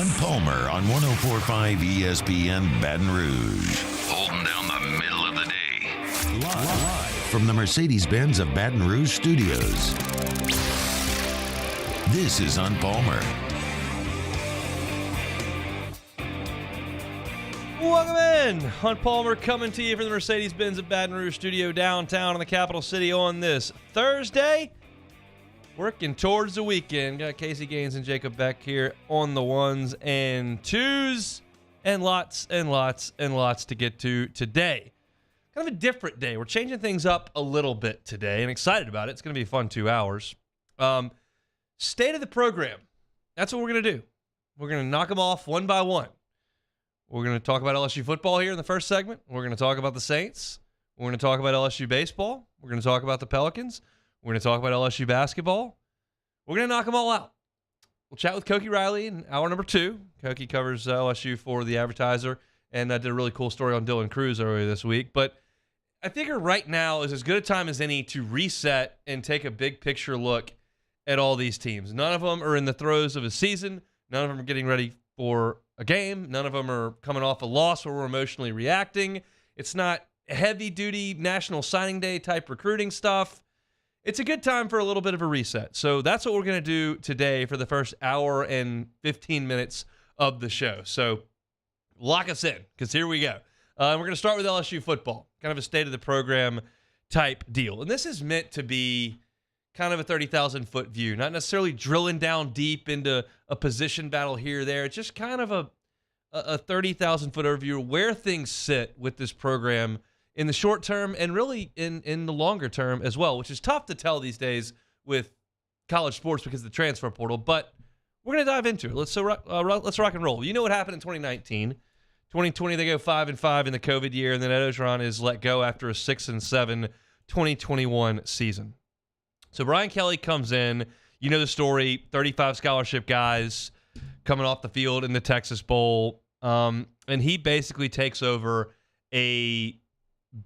Hunt Palmer on 104.5 ESPN Baton Rouge. Holding down the middle of the day. Live from the Mercedes-Benz of Baton Rouge studios. This is Hunt Palmer. Welcome in. Hunt Palmer coming to you from the Mercedes-Benz of Baton Rouge studio downtown in the capital city on this Thursday. Working towards the weekend. Got Casey Gaines and Jacob Beck here on the ones and twos. And lots and lots and lots to get to today. Kind of a different day. We're changing things up a little bit today and excited about it. It's going to be a fun 2 hours. State of the program. That's what we're going to do. We're going to knock them off one by one. We're going to talk about LSU football here in the first segment. We're going to talk about the Saints. We're going to talk about LSU baseball. We're going to talk about the Pelicans. We're going to talk about LSU basketball. We're going to knock them all out. We'll chat with Koki Riley in hour number 2. Koki covers LSU for The Advertiser and did a really cool story on Dylan Cruz earlier this week. But I figure right now is as good a time as any to reset and take a big picture look at all these teams. None of them are in the throes of a season. None of them are getting ready for a game. None of them are coming off a loss where we're emotionally reacting. It's not heavy-duty National Signing Day type recruiting stuff. It's a good time for a little bit of a reset. So that's what we're going to do today for the first hour and 15 minutes of the show. So lock us in, because here we go. We're going to start with LSU football, kind of a state of the program type deal. And this is meant to be kind of a 30,000-foot view, not necessarily drilling down deep into a position battle here or there. It's just kind of a 30,000-foot overview of where things sit with this program in the short term and really in the longer term as well, which is tough to tell these days with college sports because of the transfer portal. But we're going to dive into it. Let's rock and roll. You know what happened in 2019. 2020, they go 5-5 in the COVID year, and then Ed Ogeron is let go after a 6-7 2021 season. So Brian Kelly comes in. You know the story, 35 scholarship guys coming off the field in the Texas Bowl. And he basically takes over a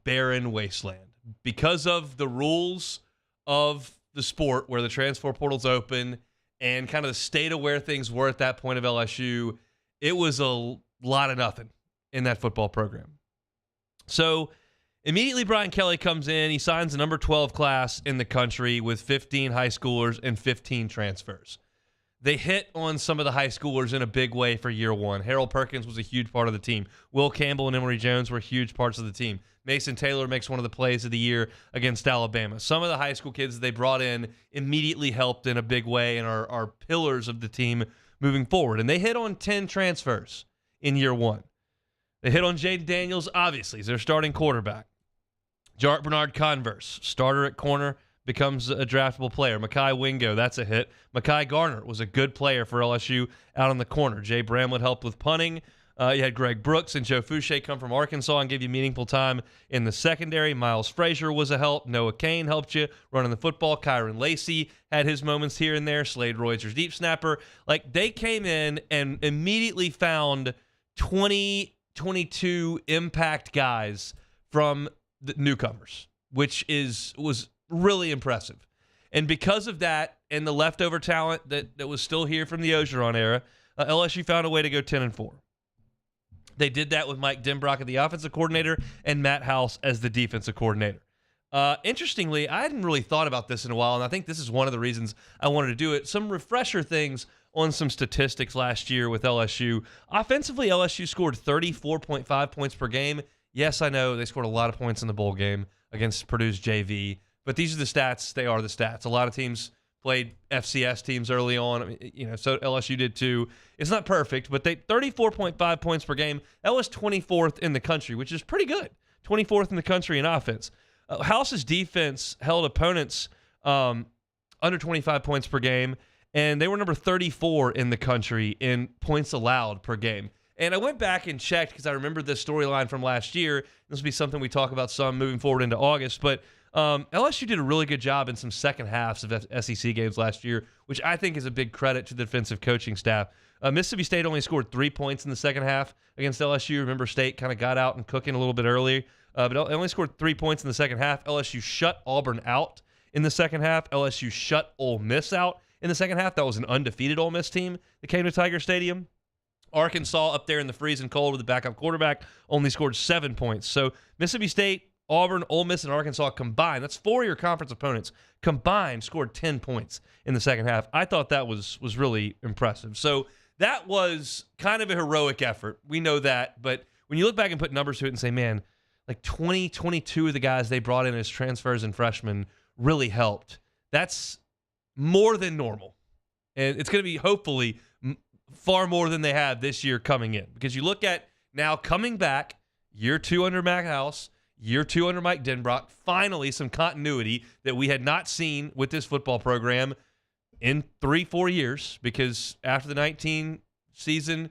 barren wasteland because of the rules of the sport where the transfer portal's open and kind of the state of where things were at that point of LSU. It was a lot of nothing in that football program. So immediately Brian Kelly comes in. He signs the number 12 class in the country with 15 high schoolers and 15 transfers. They hit on some of the high schoolers in a big way for year one. Harold Perkins was a huge part of the team. Will Campbell and Emory Jones were huge parts of the team. Mason Taylor makes one of the plays of the year against Alabama. Some of the high school kids that they brought in immediately helped in a big way and are pillars of the team moving forward. And they hit on 10 transfers in year one. They hit on Jaden Daniels, obviously, as their starting quarterback. Jart Bernard Converse, starter at corner, becomes a draftable player. Mekhi Wingo, that's a hit. Mekhi Garner was a good player for LSU out on the corner. Jay Bramlett helped with punting. You had Greg Brooks and Joe Fouché come from Arkansas and give you meaningful time in the secondary. Miles Frazier was a help. Noah Kane helped you running the football. Kyron Lacey had his moments here and there. Slade Reuters, deep snapper. Like, they came in and immediately found 22 impact guys from the newcomers, which was really impressive. And because of that and the leftover talent that was still here from the Ogeron era, LSU found a way to go 10-4. They did that with Mike Denbrock as the offensive coordinator and Matt House as the defensive coordinator. Interestingly, I hadn't really thought about this in a while, and I think this is one of the reasons I wanted to do it. Some refresher things on some statistics last year with LSU. Offensively, LSU scored 34.5 points per game. Yes, I know they scored a lot of points in the bowl game against Purdue's JV, but these are the stats. They are the stats. A lot of teams played FCS teams early on. I mean, so LSU did too. It's not perfect, but they 34.5 points per game. That was 24th in the country, which is pretty good. 24th in the country in offense. House's defense held opponents under 25 points per game, and they were number 34 in the country in points allowed per game. And I went back and checked because I remember this storyline from last year. This will be something we talk about some moving forward into August, but LSU did a really good job in some second halves of SEC games last year, which I think is a big credit to the defensive coaching staff. Mississippi State only scored 3 points in the second half against LSU. Remember, State kind of got out and cooking a little bit early, but they only scored 3 points in the second half. LSU shut Auburn out in the second half. LSU shut Ole Miss out in the second half. That was an undefeated Ole Miss team that came to Tiger Stadium. Arkansas up there in the freezing cold with the backup quarterback only scored 7 points. So Mississippi State, Auburn, Ole Miss, and Arkansas combined, that's 4 of your conference opponents combined, scored 10 points in the second half. I thought that was really impressive. So that was kind of a heroic effort. We know that. But when you look back and put numbers to it and say, man, like 22 of the guys they brought in as transfers and freshmen really helped. That's more than normal. And it's going to be hopefully far more than they have this year coming in. Because you look at now coming back, year 2 under Mac House, year 2 under Mike Denbrock, finally some continuity that we had not seen with this football program in 3-4 years. Because after the 19 season,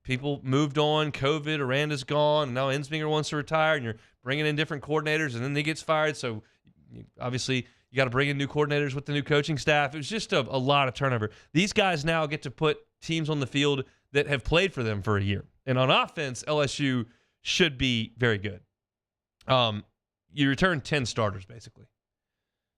people moved on. COVID, Aranda's gone, and now Ensminger wants to retire, and you're bringing in different coordinators, and then he gets fired. So obviously you got to bring in new coordinators with the new coaching staff. It was just a lot of turnover. These guys now get to put teams on the field that have played for them for a year. And on offense, LSU should be very good. You return 10 starters, basically.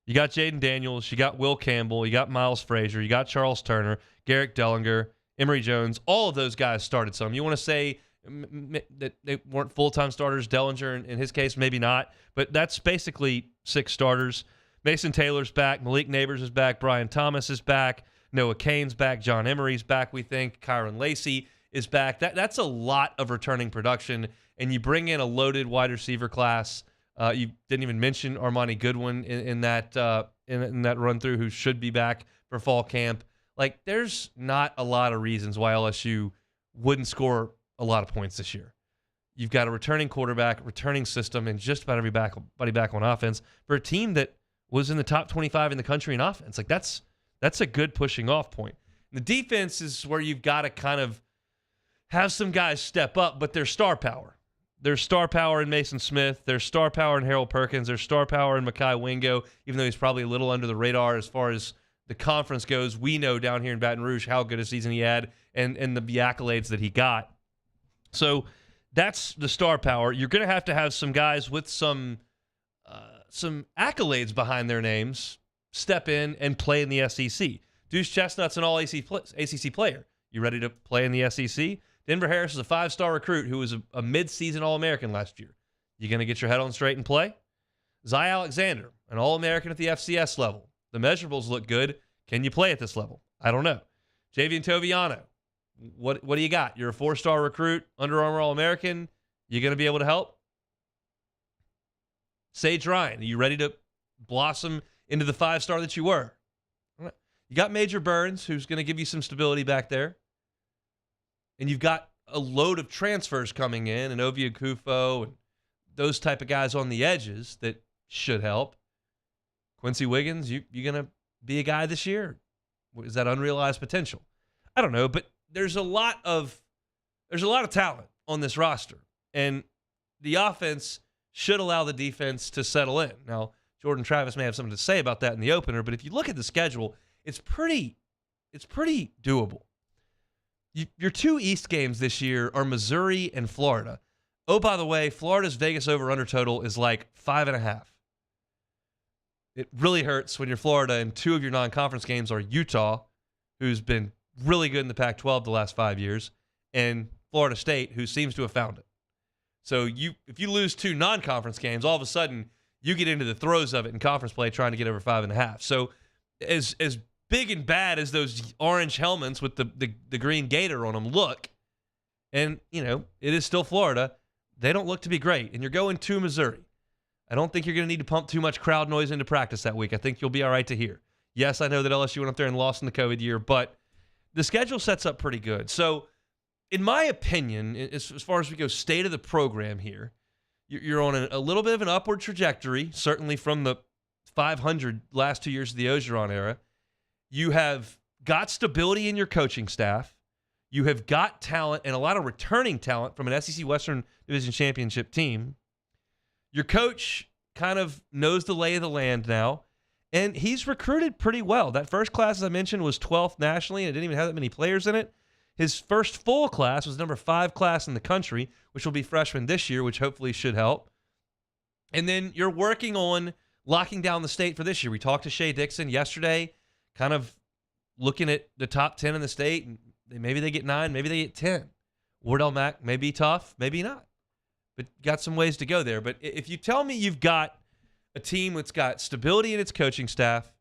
You got Jaden Daniels, you got Will Campbell, you got Miles Frazier, you got Charles Turner, Garrick Dellinger, Emory Jones. All of those guys started some. You want to say that they weren't full-time starters. Dellinger, in his case, maybe not. But that's basically 6 starters. Mason Taylor's back. Malik Neighbors is back. Brian Thomas is back. Noah Kane's back. John Emery's back, we think. Kyron Lacey is back. That's a lot of returning production. And you bring in a loaded wide receiver class. You didn't even mention Armani Goodwin in that run-through, who should be back for fall camp. Like, there's not a lot of reasons why LSU wouldn't score a lot of points this year. You've got a returning quarterback, returning system, and just about everybody back on offense for a team that was in the top 25 in the country in offense. Like, that's a good pushing off point. The defense is where you've got to kind of have some guys step up, but there's star power. There's star power in Mason Smith. There's star power in Harold Perkins. There's star power in Mekhi Wingo, even though he's probably a little under the radar as far as the conference goes. We know down here in Baton Rouge how good a season he had and the accolades that he got. So that's the star power. You're going to have some guys with some accolades behind their names step in and play in the SEC. Deuce Chestnut's an all-ACC player. You ready to play in the SEC? Denver Harris is a 5-star recruit who was a mid-season All-American last year. You going to get your head on straight and play? Zy Alexander, an All-American at the FCS level. The measurables look good. Can you play at this level? I don't know. Javian Toviano, what do you got? You're a 4-star recruit, Under Armour All-American. You going to be able to help? Sage Ryan, are you ready to blossom into the 5-star that you were? You got Major Burns, who's going to give you some stability back there. And you've got a load of transfers coming in, and Ovia Kufo and those type of guys on the edges that should help. Quincy Wiggins, you going to be a guy this year? Is that unrealized potential? I don't know, but there's a lot of talent on this roster, and the offense should allow the defense to settle in. Now, Jordan Travis may have something to say about that in the opener, but if you look at the schedule, it's pretty doable. Your 2 East games this year are Missouri and Florida. Oh, by the way, Florida's Vegas over-under total is like 5.5. It really hurts when you're Florida and 2 of your non-conference games are Utah, who's been really good in the Pac-12 the last 5 years, and Florida State, who seems to have found it. So if you lose 2 non-conference games, all of a sudden you get into the throes of it in conference play trying to get over 5.5. So as big and bad as those orange helmets with the green gator on them look, and, it is still Florida, they don't look to be great. And you're going to Missouri. I don't think you're going to need to pump too much crowd noise into practice that week. I think you'll be all right to hear. Yes, I know that LSU went up there and lost in the COVID year, but the schedule sets up pretty good. So, in my opinion, as far as we go state of the program here, you're on a little bit of an upward trajectory, certainly from the 500 last 2 years of the Ogeron era. You have got stability in your coaching staff. You have got talent and a lot of returning talent from an SEC Western Division Championship team. Your coach kind of knows the lay of the land now, and he's recruited pretty well. That first class, as I mentioned, was 12th nationally, and it didn't even have that many players in it. His first full class was number 5 class in the country, which will be freshman this year, which hopefully should help. And then you're working on locking down the state for this year. We talked to Shea Dixon yesterday, kind of looking at the top 10 in the state and maybe they get 9, maybe they get 10. Wardell Mack may be tough, maybe not. But got some ways to go there. But if you tell me you've got a team that's got stability in its coaching staff,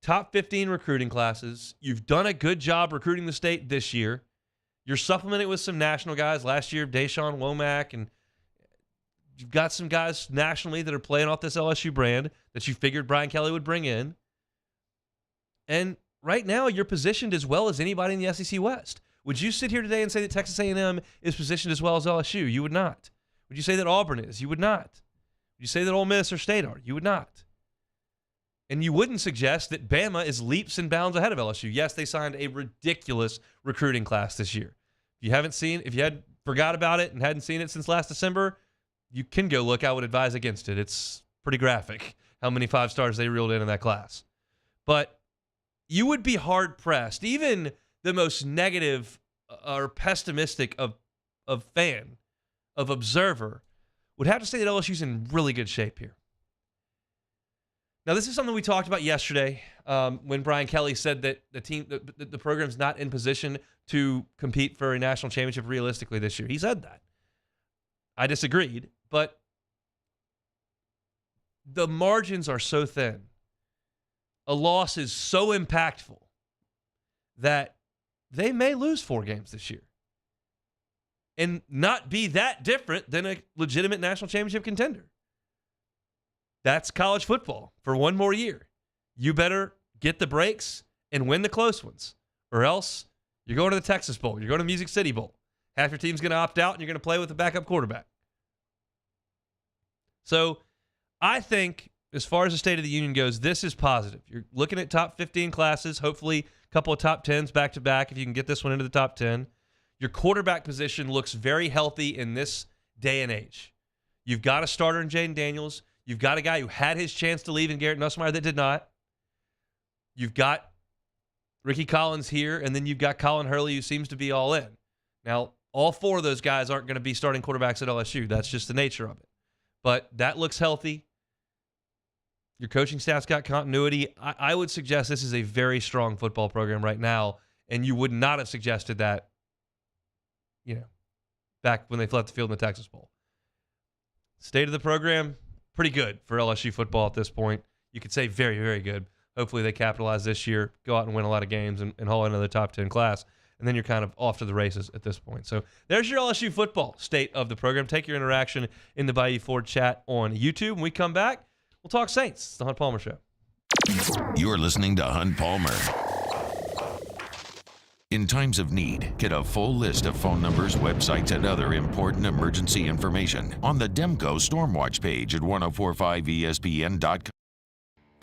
top 15 recruiting classes, you've done a good job recruiting the state this year, you're supplementing with some national guys. Last year, Deshaun Womack, and you've got some guys nationally that are playing off this LSU brand that you figured Brian Kelly would bring in. And right now, you're positioned as well as anybody in the SEC West. Would you sit here today and say that Texas A&M is positioned as well as LSU? You would not. Would you say that Auburn is? You would not. Would you say that Ole Miss or State are? You would not. And you wouldn't suggest that Bama is leaps and bounds ahead of LSU. Yes, they signed a ridiculous recruiting class this year. If you had forgot about it and hadn't seen it since last December, you can go look. I would advise against it. It's pretty graphic how many 5 stars they reeled in that class. But you would be hard-pressed, even the most negative or pessimistic of fan, of observer, would have to say that LSU's in really good shape here. Now, this is something we talked about yesterday when Brian Kelly said that the program's not in position to compete for a national championship realistically this year. He said that. I disagreed, but the margins are so thin. A loss is so impactful that they may lose 4 games this year and not be that different than a legitimate national championship contender. That's college football for one more year. You better get the breaks and win the close ones, or else you're going to the Texas Bowl. You're going to Music City Bowl. Half your team's going to opt out, and you're going to play with a backup quarterback. So I think as far as the State of the Union goes, this is positive. You're looking at top 15 classes, hopefully a couple of top 10s back-to-back if you can get this one into the top 10. Your quarterback position looks very healthy in this day and age. You've got a starter in Jaden Daniels. You've got a guy who had his chance to leave in Garrett Nussmeier that did not. You've got Ricky Collins here, and then you've got Colin Hurley, who seems to be all in. Now, all 4 of those guys aren't going to be starting quarterbacks at LSU. That's just the nature of it. But that looks healthy. Your coaching staff's got continuity. I would suggest this is a very strong football program right now, and you would not have suggested that, back when they left the field in the Texas Bowl. State of the program, pretty good for LSU football at this point. You could say very, very good. Hopefully they capitalize this year, go out and win a lot of games, and haul into the top 10 class. And then you're kind of off to the races at this point. So there's your LSU football state of the program. Take your interaction in the Bayou Ford chat on YouTube. When we come back, we'll talk Saints. It's the Hunt Palmer Show. You're listening to Hunt Palmer. In times of need, get a full list of phone numbers, websites, and other important emergency information on the Demco Stormwatch page at 1045ESPN.com.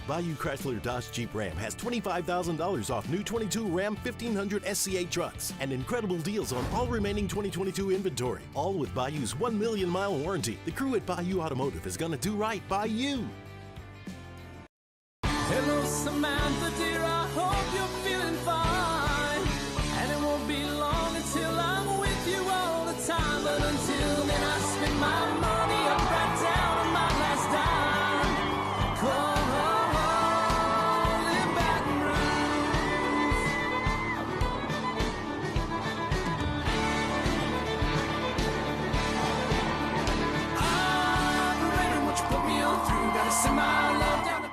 Bayou Chrysler Dodge Jeep Ram has $25,000 off new 22 Ram 1500 SCA trucks and incredible deals on all remaining 2022 inventory, all with Bayou's 1 million mile warranty. The crew at Bayou Automotive is going to do right by you. Hello, Samantha, dear, I hope you're feeling fine. And it won't be long until I'm with you all the time. But until then, I spend my money up right down on my last dime. Come on, in Baton Rouge. I'm ready, what you put me on through. Gotta send my love down to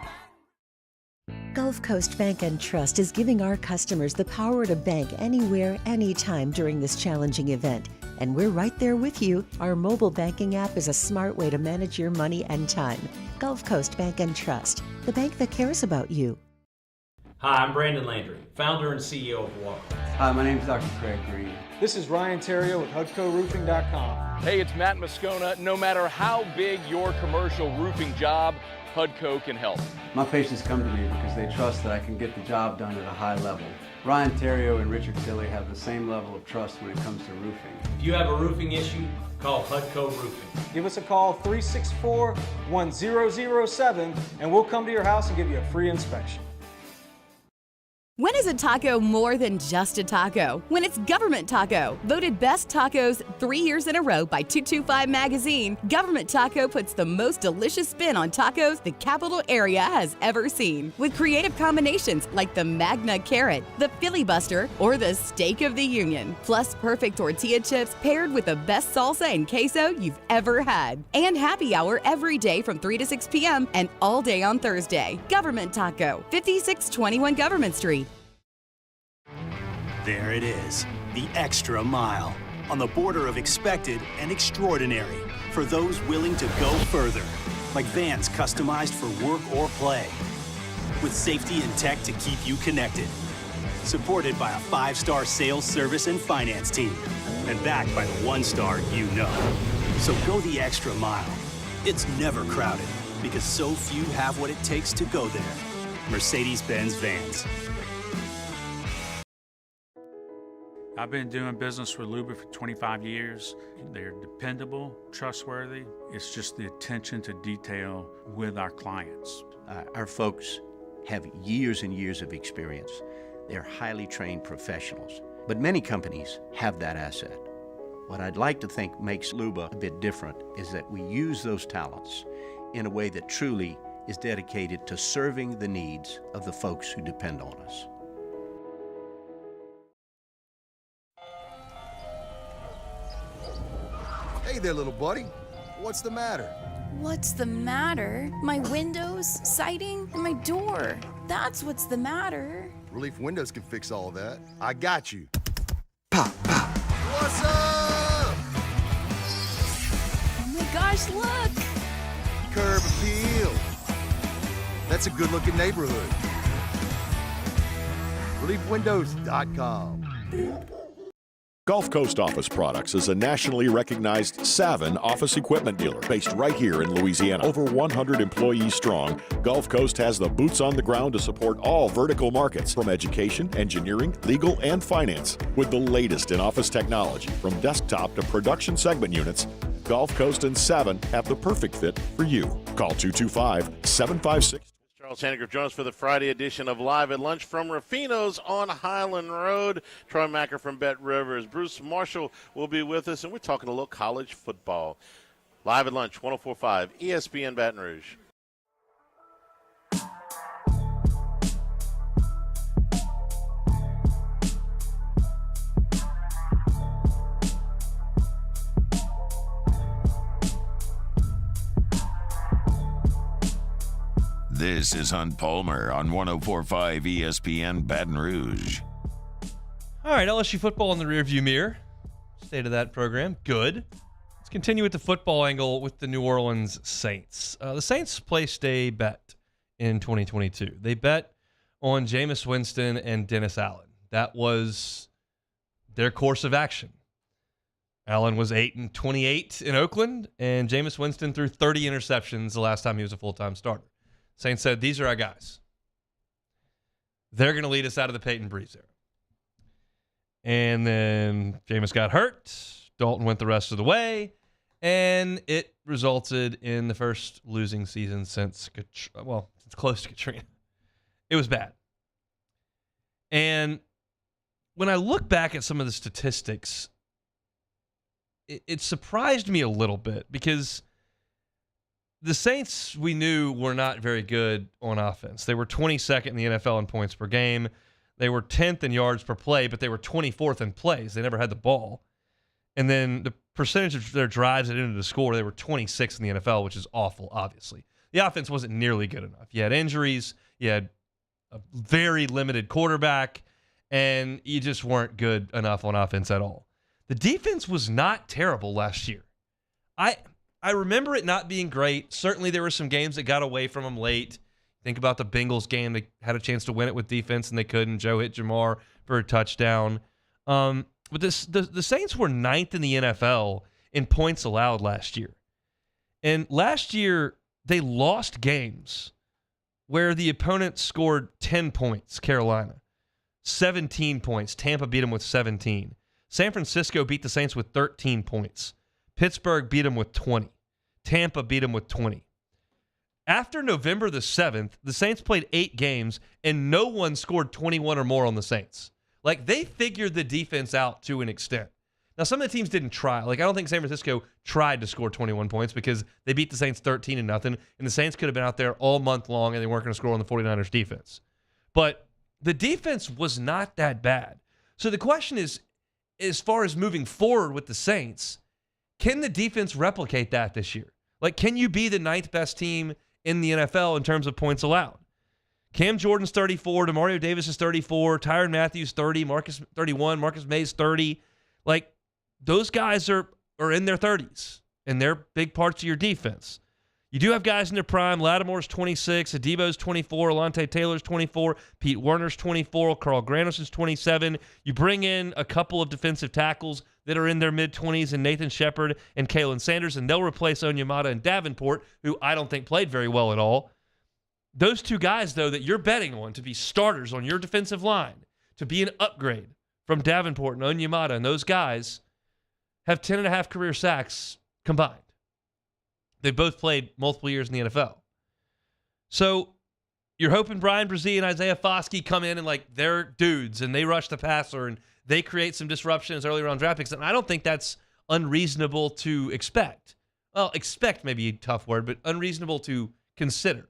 Gulf Coast Bank and Trust is giving our customers the power to bank anywhere, anytime during this challenging event. And we're right there with you. Our mobile banking app is a smart way to manage your money and time. Gulf Coast Bank and Trust, the bank that cares about you. Hi, I'm Brandon Landry, founder and CEO of Walker. Hi, my name is Dr. Craig Green. This is Ryan Terrio with HUDCoRoofing.com. Hey, it's Matt Moscona. No matter how big your commercial roofing job, HUDCO can help. My patients come to me because they trust that I can get the job done at a high level. Ryan Terrio and Richard Tilley have the same level of trust when it comes to roofing. If you have a roofing issue, call HUDCO Roofing. Give us a call, 364-1007, and we'll come to your house and give you a free inspection. When is a taco more than just a taco? When it's Government Taco. Voted best tacos 3 years in a row by 225 Magazine, Government Taco puts the most delicious spin on tacos the capital area has ever seen. With creative combinations like the Magna Carrot, the Filibuster, or the Steak of the Union. Plus perfect tortilla chips paired with the best salsa and queso you've ever had. And happy hour every day from 3 to 6 p.m. and all day on Thursday. Government Taco, 5621 Government Street. There it is, the extra mile, on the border of expected and extraordinary for those willing to go further, like vans customized for work or play, with safety and tech to keep you connected, supported by a 5-star sales, service, and finance team, and backed by the 1-star you know. So go the extra mile. It's never crowded, because so few have what it takes to go there. Mercedes-Benz Vans. I've been doing business with Luba for 25 years. They're dependable, trustworthy. It's just the attention to detail with our clients. Our folks have years and years of experience. They're highly trained professionals, but many companies have that asset. What I'd like to think makes Luba a bit different is that we use those talents in a way that truly is dedicated to serving the needs of the folks who depend on us. Hey there, little buddy. What's the matter? What's the matter? My windows, siding, and my door. That's what's the matter. Relief Windows can fix all that. I got you. Pop, pop. What's up? Oh my gosh, look! Curb appeal. That's a good-looking neighborhood. ReliefWindows.com. Gulf Coast Office Products is a nationally recognized Savin office equipment dealer based right here in Louisiana. Over 100 employees strong, Gulf Coast has the boots on the ground to support all vertical markets, from education, engineering, legal, and finance. With the latest in office technology, from desktop to production segment units, Gulf Coast and Savin have the perfect fit for you. Call 225-756. Charles Hannegriff joins us for the Friday edition of Live at Lunch from Rufino's on Highland Road. Troy Macker from Bet Rivers. Bruce Marshall will be with us, and we're talking a little college football. Live at Lunch, 104.5 ESPN Baton Rouge. This is Hunt Palmer on 104.5 ESPN Baton Rouge. All right, LSU football in the rearview mirror. State of that program, good. Let's continue with the football angle with the New Orleans Saints. The Saints placed a bet in 2022. They bet on Jameis Winston and Dennis Allen. That was their course of action. Allen was 8-28 in Oakland, and Jameis Winston threw 30 interceptions the last time he was a full-time starter. Saints said, these are our guys. They're going to lead us out of the Peyton Breeze era. And then Jameis got hurt. Dalton went the rest of the way. And it resulted in the first losing season since close to Katrina. It was bad. And when I look back at some of the statistics, it surprised me a little bit, because the Saints, we knew, were not very good on offense. They were 22nd in the NFL in points per game. They were 10th in yards per play, but they were 24th in plays. They never had the ball. And then the percentage of their drives that ended the score, they were 26th in the NFL, which is awful, obviously. The offense wasn't nearly good enough. You had injuries. You had a very limited quarterback, and you just weren't good enough on offense at all. The defense was not terrible last year. I remember it not being great. Certainly there were some games that got away from them late. Think about the Bengals game. They had a chance to win it with defense, and they couldn't. Joe hit Jamar for a touchdown. But the Saints were 9th in the NFL in points allowed last year. And last year, they lost games where the opponent scored 10 points, Carolina. 17 points. Tampa beat them with 17. San Francisco beat the Saints with 13 points. Pittsburgh beat them with 20. Tampa beat them with 20. After November the 7th, the Saints played 8 games, and no one scored 21 or more on the Saints. Like, they figured the defense out to an extent. Now, some of the teams didn't try. Like, I don't think San Francisco tried to score 21 points because they beat the Saints 13-0, and the Saints could have been out there all month long, and they weren't going to score on the 49ers defense. But the defense was not that bad. So the question is, as far as moving forward with the Saints, can the defense replicate that this year? Like, can you be the 9th best team in the NFL in terms of points allowed? Cam Jordan's 34, DeMario Davis is 34, Tyrann Matthews 30, Marcus 31, Marcus Mays 30. Like, those guys are in their 30s, and they're big parts of your defense. You do have guys in their prime. Lattimore's 26, Adebo's 24, Alontae Taylor's 24, Pete Werner's 24, Carl Granderson's 27. You bring in a couple of defensive tackles that are in their mid-20s, and Nathan Shepard and Kalen Sanders, and they'll replace Onyemata and Davenport, who I don't think played very well at all. Those two guys, though, that you're betting on to be starters on your defensive line, to be an upgrade from Davenport and Onyemata, and those guys have 10.5 career sacks combined. They both played multiple years in the NFL. So you're hoping Brian Brzee and Isaiah Foskey come in and, like, they're dudes, and they rush the passer, and they create some disruptions early around draft picks. And I don't think that's unreasonable to expect. Well, expect may be a tough word, but unreasonable to consider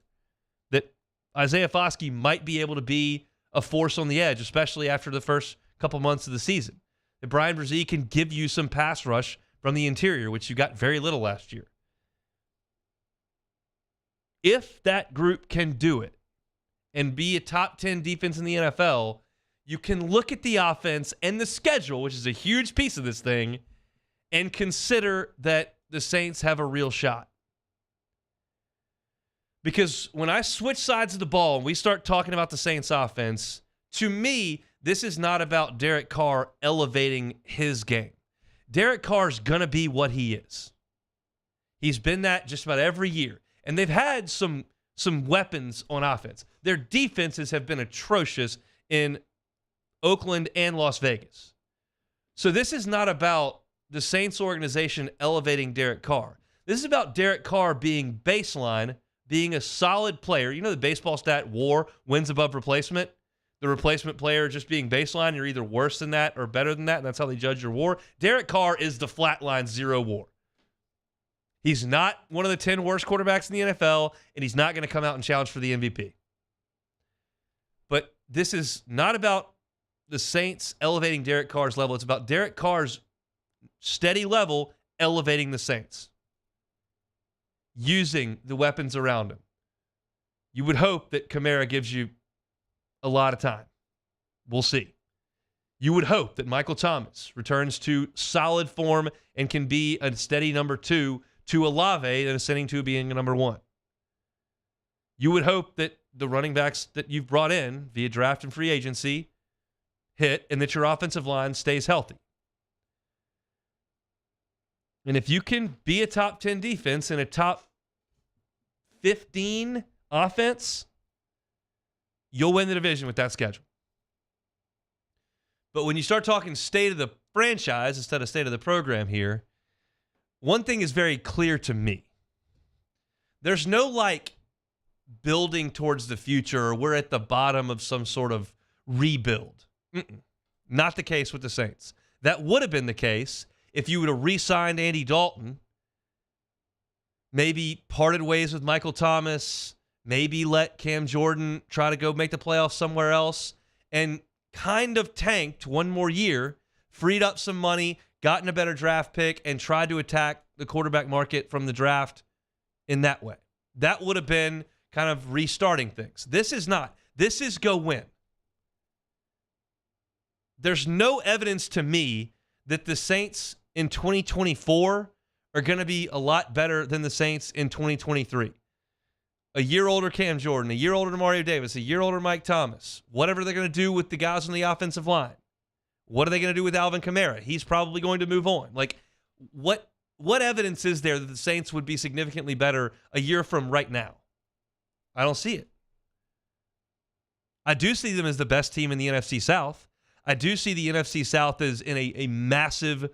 that Isaiah Foskey might be able to be a force on the edge, especially after the first couple months of the season. That Brian Brzee can give you some pass rush from the interior, which you got very little last year. If that group can do it and be a top 10 defense in the NFL, you can look at the offense and the schedule, which is a huge piece of this thing, and consider that the Saints have a real shot. Because when I switch sides of the ball and we start talking about the Saints offense, to me, this is not about Derek Carr elevating his game. Derek Carr's going to be what he is. He's been that just about every year. And they've had some weapons on offense. Their defenses have been atrocious in Oakland and Las Vegas. So this is not about the Saints organization elevating Derek Carr. This is about Derek Carr being baseline, being a solid player. You know the baseball stat WAR, wins above replacement? The replacement player just being baseline, you're either worse than that or better than that, and that's how they judge your WAR. Derek Carr is the flatline 0 WAR. He's not one of the 10 worst quarterbacks in the NFL, and he's not going to come out and challenge for the MVP. But this is not about the Saints elevating Derek Carr's level. It's about Derek Carr's steady level elevating the Saints, using the weapons around him. You would hope that Kamara gives you a lot of time. We'll see. You would hope that Michael Thomas returns to solid form and can be a steady number 2 to Olave and ascending to being a number 1. You would hope that the running backs that you've brought in via draft and free agency hit and that your offensive line stays healthy. And if you can be a top 10 defense and a top 15 offense, you'll win the division with that schedule. But when you start talking state of the franchise instead of state of the program here, one thing is very clear to me. There's no, like, building towards the future or we're at the bottom of some sort of rebuild. Not the case with the Saints. That would have been the case if you would have re-signed Andy Dalton, maybe parted ways with Michael Thomas, maybe let Cam Jordan try to go make the playoffs somewhere else, and kind of tanked one more year, freed up some money, gotten a better draft pick, and tried to attack the quarterback market from the draft in that way. That would have been kind of restarting things. This is not. This is go win. There's no evidence to me that the Saints in 2024 are going to be a lot better than the Saints in 2023. A year older Cam Jordan, a year older DeMario Davis, a year older Mike Thomas. Whatever they're going to do with the guys on the offensive line. What are they going to do with Alvin Kamara? He's probably going to move on. Like, what evidence is there that the Saints would be significantly better a year from right now? I don't see it. I do see them as the best team in the NFC South. I do see the NFC South as in a massive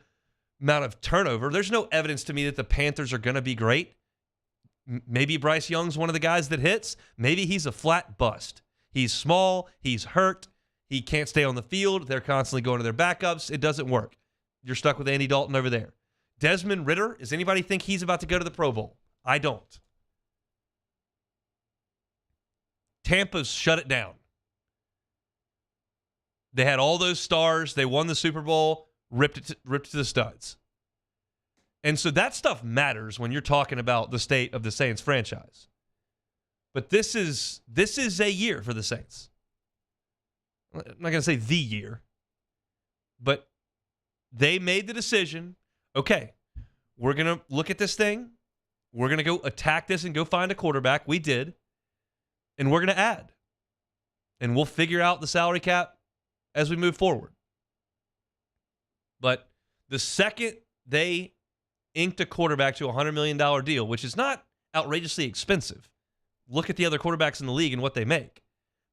amount of turnover. There's no evidence to me that the Panthers are going to be great. Maybe Bryce Young's one of the guys that hits. Maybe he's a flat bust. He's small. He's hurt. He can't stay on the field. They're constantly going to their backups. It doesn't work. You're stuck with Andy Dalton over there. Desmond Ridder, does anybody think he's about to go to the Pro Bowl? I don't. Tampa's shut it down. They had all those stars. They won the Super Bowl, ripped it to the studs. And so that stuff matters when you're talking about the state of the Saints franchise. But this is a year for the Saints. I'm not going to say the year, but they made the decision, okay, we're going to look at this thing. We're going to go attack this and go find a quarterback. We did. And we're going to add. And we'll figure out the salary cap as we move forward. But the second they inked a quarterback to a $100 million deal, which is not outrageously expensive. Look at the other quarterbacks in the league and what they make.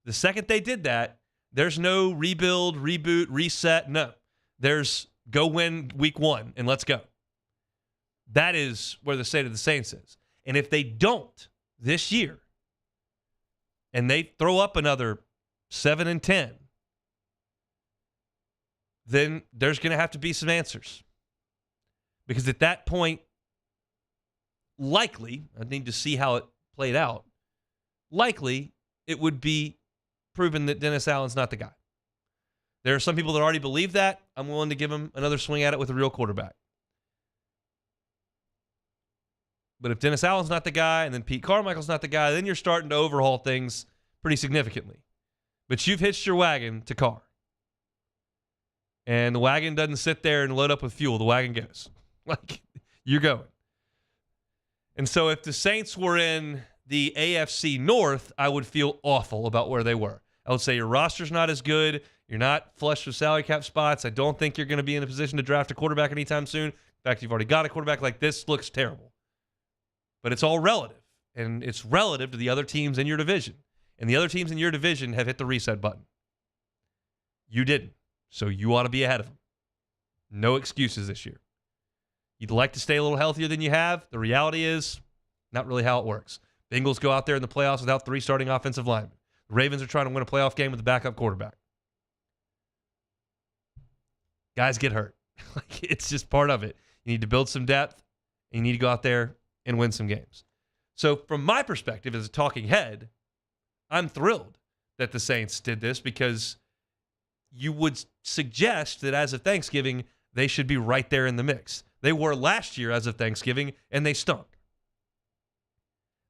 The second they did that, there's no rebuild, reboot, reset. No. There's go win week 1 and let's go. That is where the state of the Saints is. And if they don't this year and they throw up another 7-10, then there's going to have to be some answers. Because at that point, likely, I need to see how it played out, likely it would be proven that Dennis Allen's not the guy. There are some people that already believe that. I'm willing to give him another swing at it with a real quarterback. But if Dennis Allen's not the guy and then Pete Carmichael's not the guy, then you're starting to overhaul things pretty significantly. But you've hitched your wagon to Carr. And the wagon doesn't sit there and load up with fuel. The wagon goes. Like, you're going. And so if the Saints were in the AFC North, I would feel awful about where they were. I would say your roster's not as good. You're not flush with salary cap spots. I don't think you're going to be in a position to draft a quarterback anytime soon. In fact, you've already got a quarterback. Like, this looks terrible. But it's all relative. And it's relative to the other teams in your division. And the other teams in your division have hit the reset button. You didn't. So you ought to be ahead of them. No excuses this year. You'd like to stay a little healthier than you have. The reality is not really how it works. Bengals go out there in the playoffs without 3 starting offensive linemen. The Ravens are trying to win a playoff game with a backup quarterback. Guys get hurt. It's just part of it. You need to build some depth, and you need to go out there and win some games. So from my perspective as a talking head, I'm thrilled that the Saints did this because you would suggest that as of Thanksgiving, they should be right there in the mix. They were last year as of Thanksgiving, and they stunk.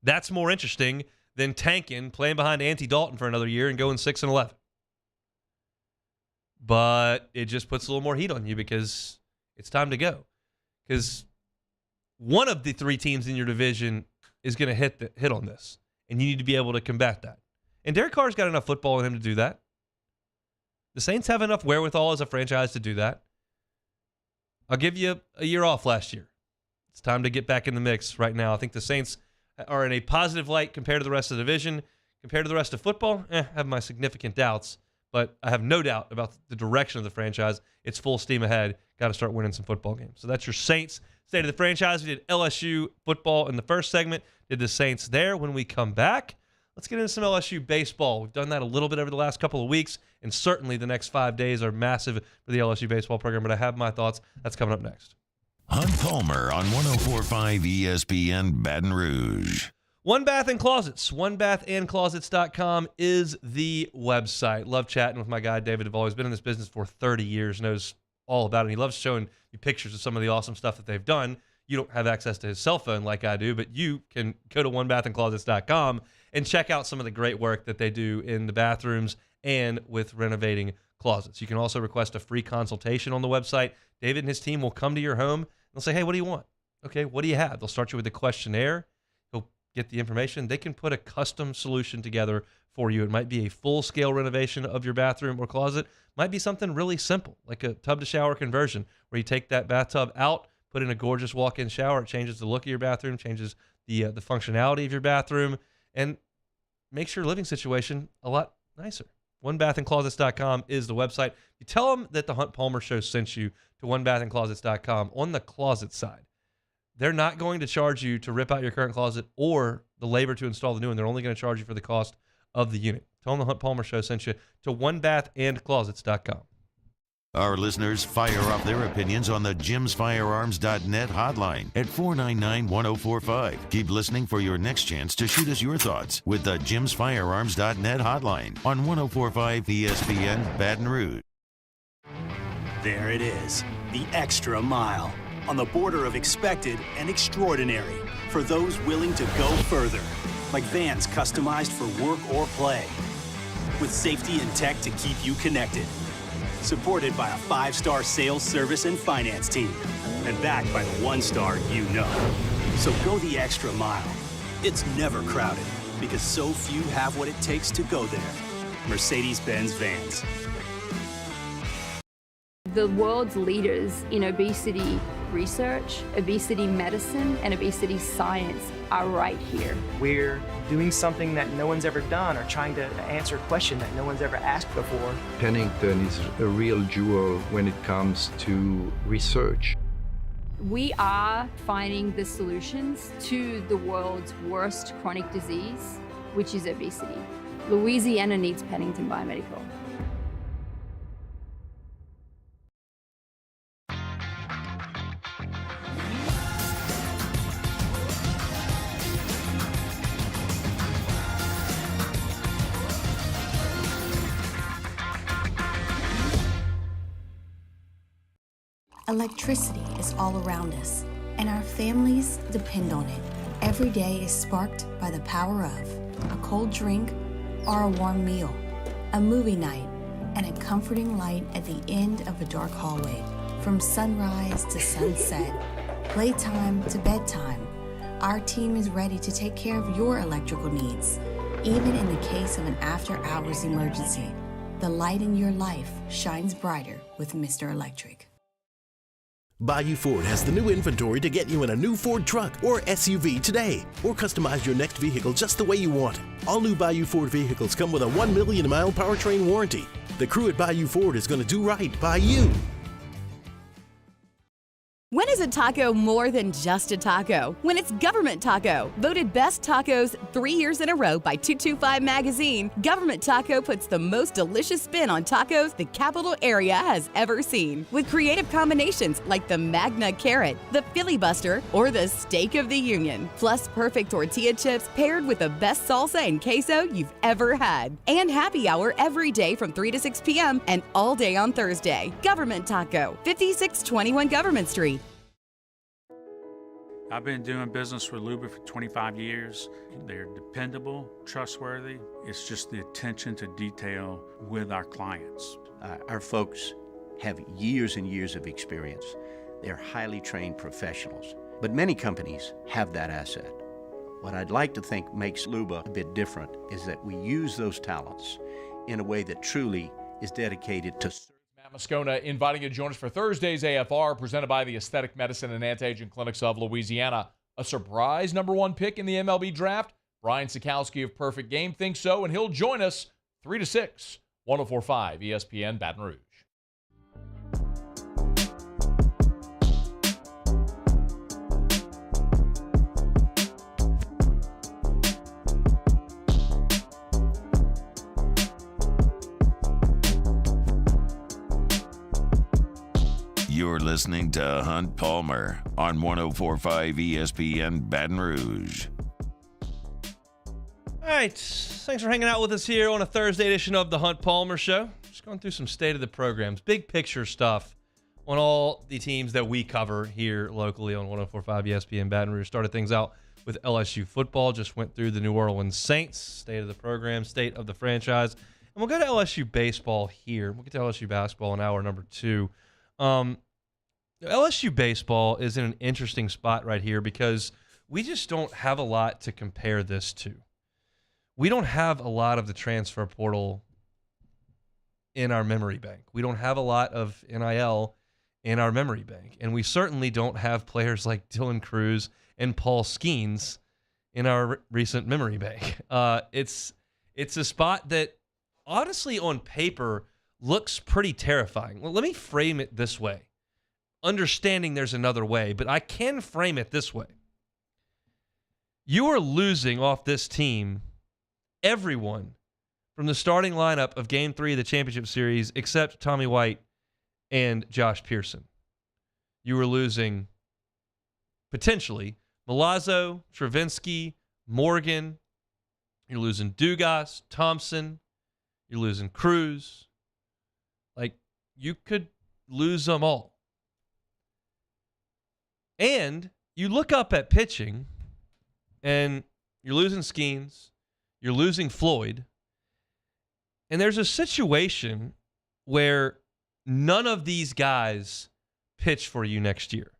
That's more interesting than tanking, playing behind Andy Dalton for another year and going 6-11. But it just puts a little more heat on you because it's time to go. Because one of the 3 teams in your division is going to hit on this, and you need to be able to combat that. And Derek Carr's got enough football in him to do that. The Saints have enough wherewithal as a franchise to do that. I'll give you a year off last year. It's time to get back in the mix right now. I think the Saints are in a positive light compared to the rest of the division. Compared to the rest of football, I have my significant doubts, but I have no doubt about the direction of the franchise. It's full steam ahead. Got to start winning some football games. So that's your Saints state of the franchise. We did LSU football in the first segment. Did the Saints there. When we come back, let's get into some LSU baseball. We've done that a little bit over the last couple of weeks, and certainly the next 5 days are massive for the LSU baseball program, but I have my thoughts. That's coming up next. Hunt Palmer on 104.5 ESPN Baton Rouge. One Bath and Closets. OneBathandClosets.com is the website. Love chatting with my guy, David Duvall. He's been in this business for 30 years, knows all about it. He loves showing you pictures of some of the awesome stuff that they've done. You don't have access to his cell phone like I do, but you can go to OneBathandClosets.com and check out some of the great work that they do in the bathrooms and with renovating closets. You can also request a free consultation on the website. David and his team will come to your home. They'll say, hey, what do you want? Okay, what do you have? They'll start you with a questionnaire. He'll get the information. They can put a custom solution together for you. It might be a full-scale renovation of your bathroom or closet. It might be something really simple, like a tub-to-shower conversion, where you take that bathtub out, put in a gorgeous walk-in shower. It changes the look of your bathroom, changes the functionality of your bathroom, and makes your living situation a lot nicer. OneBathandClosets.com is the website. You tell them that the Hunt Palmer Show sent you to OneBathandClosets.com on the closet side. they're not going to charge you to rip out your current closet or the labor to install the new one. They're only going to charge you for the cost of the unit. Tell them the Hunt Palmer Show sent you to onebathandclosets.com. Our listeners fire off their opinions on the jimsfirearms.net hotline at 499-1045. Keep listening for your next chance to shoot us your thoughts with the jimsfirearms.net hotline on 1045 ESPN Baton Rouge. There it is, the extra mile, on the border of expected and extraordinary for those willing to go further, like vans customized for work or play, with safety and tech to keep you connected. Supported by a 5-star sales, service, and finance team. And backed by the 1-star you know. So go the extra mile. It's never crowded because so few have what it takes to go there. Mercedes-Benz Vans. The world's leaders in obesity research, obesity medicine, and obesity science are right here. We're doing something that no one's ever done, or trying to answer a question that no one's ever asked before. Pennington is a real jewel when it comes to research. We are finding the solutions to the world's worst chronic disease, which is obesity. Louisiana needs Pennington Biomedical. Electricity is all around us, and our families depend on it. Every day is sparked by the power of a cold drink or a warm meal, a movie night, and a comforting light at the end of a dark hallway. From sunrise to sunset, playtime to bedtime, our team is ready to take care of your electrical needs. Even in the case of an after-hours emergency, the light in your life shines brighter with Mr. Electric. Bayou Ford has the new inventory to get you in a new Ford truck or SUV today, or customize your next vehicle just the way you want it. All new Bayou Ford vehicles come with a 1 million mile powertrain warranty. The crew at Bayou Ford is going to do right by you. When is a taco more than just a taco? When it's Government Taco. Voted best tacos 3 years in a row by 225 Magazine, Government Taco puts the most delicious spin on tacos the capital area has ever seen. With creative combinations like the Magna Carrot, the Filibuster, or the Steak of the Union. Plus perfect tortilla chips paired with the best salsa and queso you've ever had. And happy hour every day from 3 to 6 p.m. and all day on Thursday. Government Taco, 5621 Government Street. I've been doing business with Luba for 25 years. They're dependable, trustworthy. It's just the attention to detail with our clients. Our folks have years and years of experience. They're highly trained professionals. But many companies have that asset. What I'd like to think makes Luba a bit different is that we use those talents in a way that truly is dedicated to Moscona inviting you to join us for Thursday's AFR, presented by the Aesthetic Medicine and Anti-Aging Clinics of Louisiana. A surprise #1 pick in the MLB draft? Brian Sikowski of Perfect Game thinks so, and he'll join us 3 to 6, 104.5 ESPN Baton Rouge. You're listening to Hunt Palmer on 104.5 ESPN Baton Rouge. All right, thanks for hanging out with us here on a Thursday edition of the Hunt Palmer Show. Just going through some state of the programs, big picture stuff on all the teams that we cover here locally on 104.5 ESPN Baton Rouge. Started things out with LSU football, just went through the New Orleans Saints, state of the program, state of the franchise. And we'll go to LSU baseball here. We'll get to LSU basketball in hour number 2. LSU baseball is in an interesting spot right here because we just don't have a lot to compare this to. We don't have a lot of the transfer portal in our memory bank. We don't have a lot of NIL in our memory bank. And we certainly don't have players like Dylan Cruz and Paul Skeens in our recent memory bank. It's a spot that honestly on paper looks pretty terrifying. Well, let me frame it this way. understanding there's another way, but I can frame it this way. You are losing off this team everyone from the starting lineup of Game 3 of the championship series except Tommy White and Josh Pearson. You were losing, potentially, Milazzo, Travinsky, Morgan. You're losing Dugas, Thompson. You're losing Cruz. Like, you could lose them all. And you look up at pitching, and you're losing Skeens. You're losing Floyd. And there's a situation where none of these guys pitch for you next year.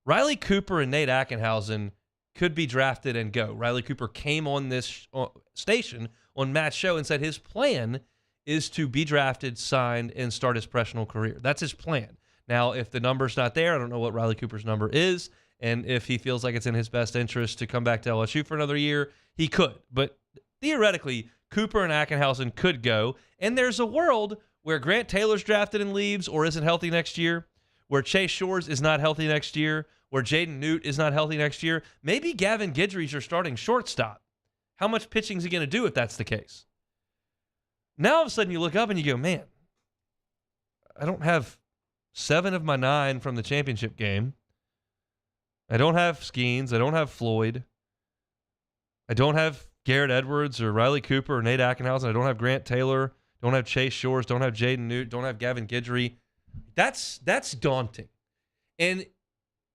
Riley Cooper and Nate Ackenhausen could be drafted and go. Riley Cooper came on this station on Matt's show and said his plan is to be drafted, signed, and start his professional career. That's his plan. Now, if the number's not there, I don't know what Riley Cooper's number is, and if he feels like it's in his best interest to come back to LSU for another year, he could. But theoretically, Cooper and Ackenhausen could go, and there's a world where Grant Taylor's drafted and leaves or isn't healthy next year, where Chase Shores is not healthy next year, where Jaden Newt is not healthy next year. Maybe Gavin Guidry's your starting shortstop. How much pitching is he going to do if that's the case? Now, all of a sudden, you look up and you go, man, I don't have 7 of my 9 from the championship game. I don't have Skeens. I don't have Floyd. I don't have Garrett Edwards or Riley Cooper or Nate Ackenhausen. I don't have Grant Taylor. Don't have Chase Shores. Don't have Jaden Newt. Don't have Gavin Guidry. That's daunting. And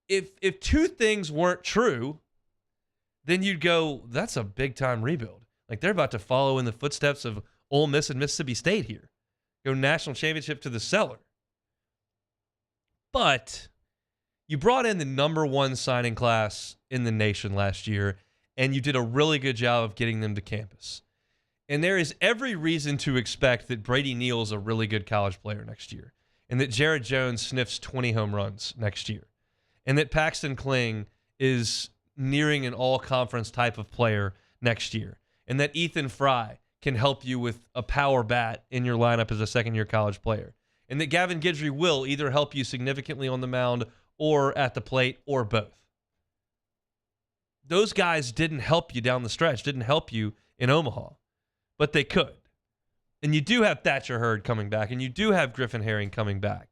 if two things weren't true, then you'd go, that's a big-time rebuild. Like, they're about to follow in the footsteps of Ole Miss and Mississippi State here. Go national championship to the cellar. But you brought in the number 1 signing class in the nation last year, and you did a really good job of getting them to campus. And there is every reason to expect that Brady Neal is a really good college player next year, and that Jared Jones sniffs 20 home runs next year, and that Paxton Kling is nearing an all-conference type of player next year, and that Ethan Fry can help you with a power bat in your lineup as a second-year college player, and that Gavin Guidry will either help you significantly on the mound or at the plate or both. Those guys didn't help you down the stretch, didn't help you in Omaha, but they could. And you do have Thatcher Hurd coming back, and you do have Griffin Herring coming back.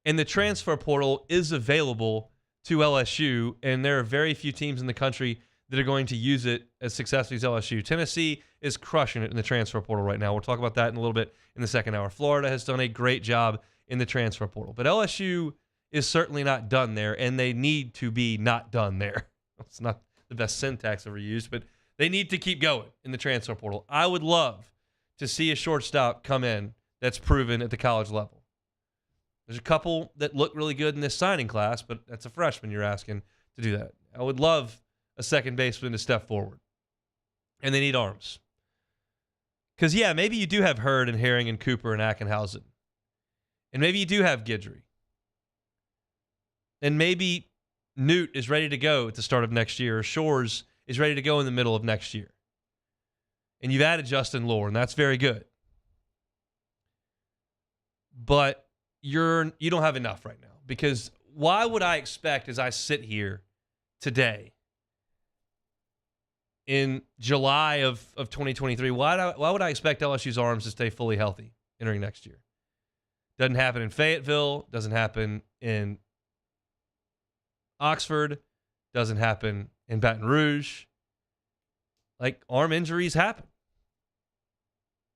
And the transfer portal is available to LSU, and there are very few teams in the country that are going to use it as successfully as LSU. Tennessee is crushing it in the transfer portal right now. We'll talk about that in a little bit in the second hour. Florida has done a great job in the transfer portal, but LSU is certainly not done there, and they need to be not done there. It's not the best syntax ever used, but they need to keep going in the transfer portal. I would love to see a shortstop come in that's proven at the college level. There's a couple that look really good in this signing class, but that's a freshman you're asking to do that. I would love a second baseman to step forward. And they need arms. Because, yeah, maybe you do have Hurd and Herring and Cooper and Ackenhausen. And maybe you do have Guidry. And maybe Newt is ready to go at the start of next year, or Shores is ready to go in the middle of next year. And you've added Justin Lohr, and that's very good. But you don't have enough right now. Because why would I expect, as I sit here today in July of 2023, why would I expect LSU's arms to stay fully healthy entering next year? Doesn't happen in Fayetteville, doesn't happen in Oxford, doesn't happen in Baton Rouge. Like, arm injuries happen.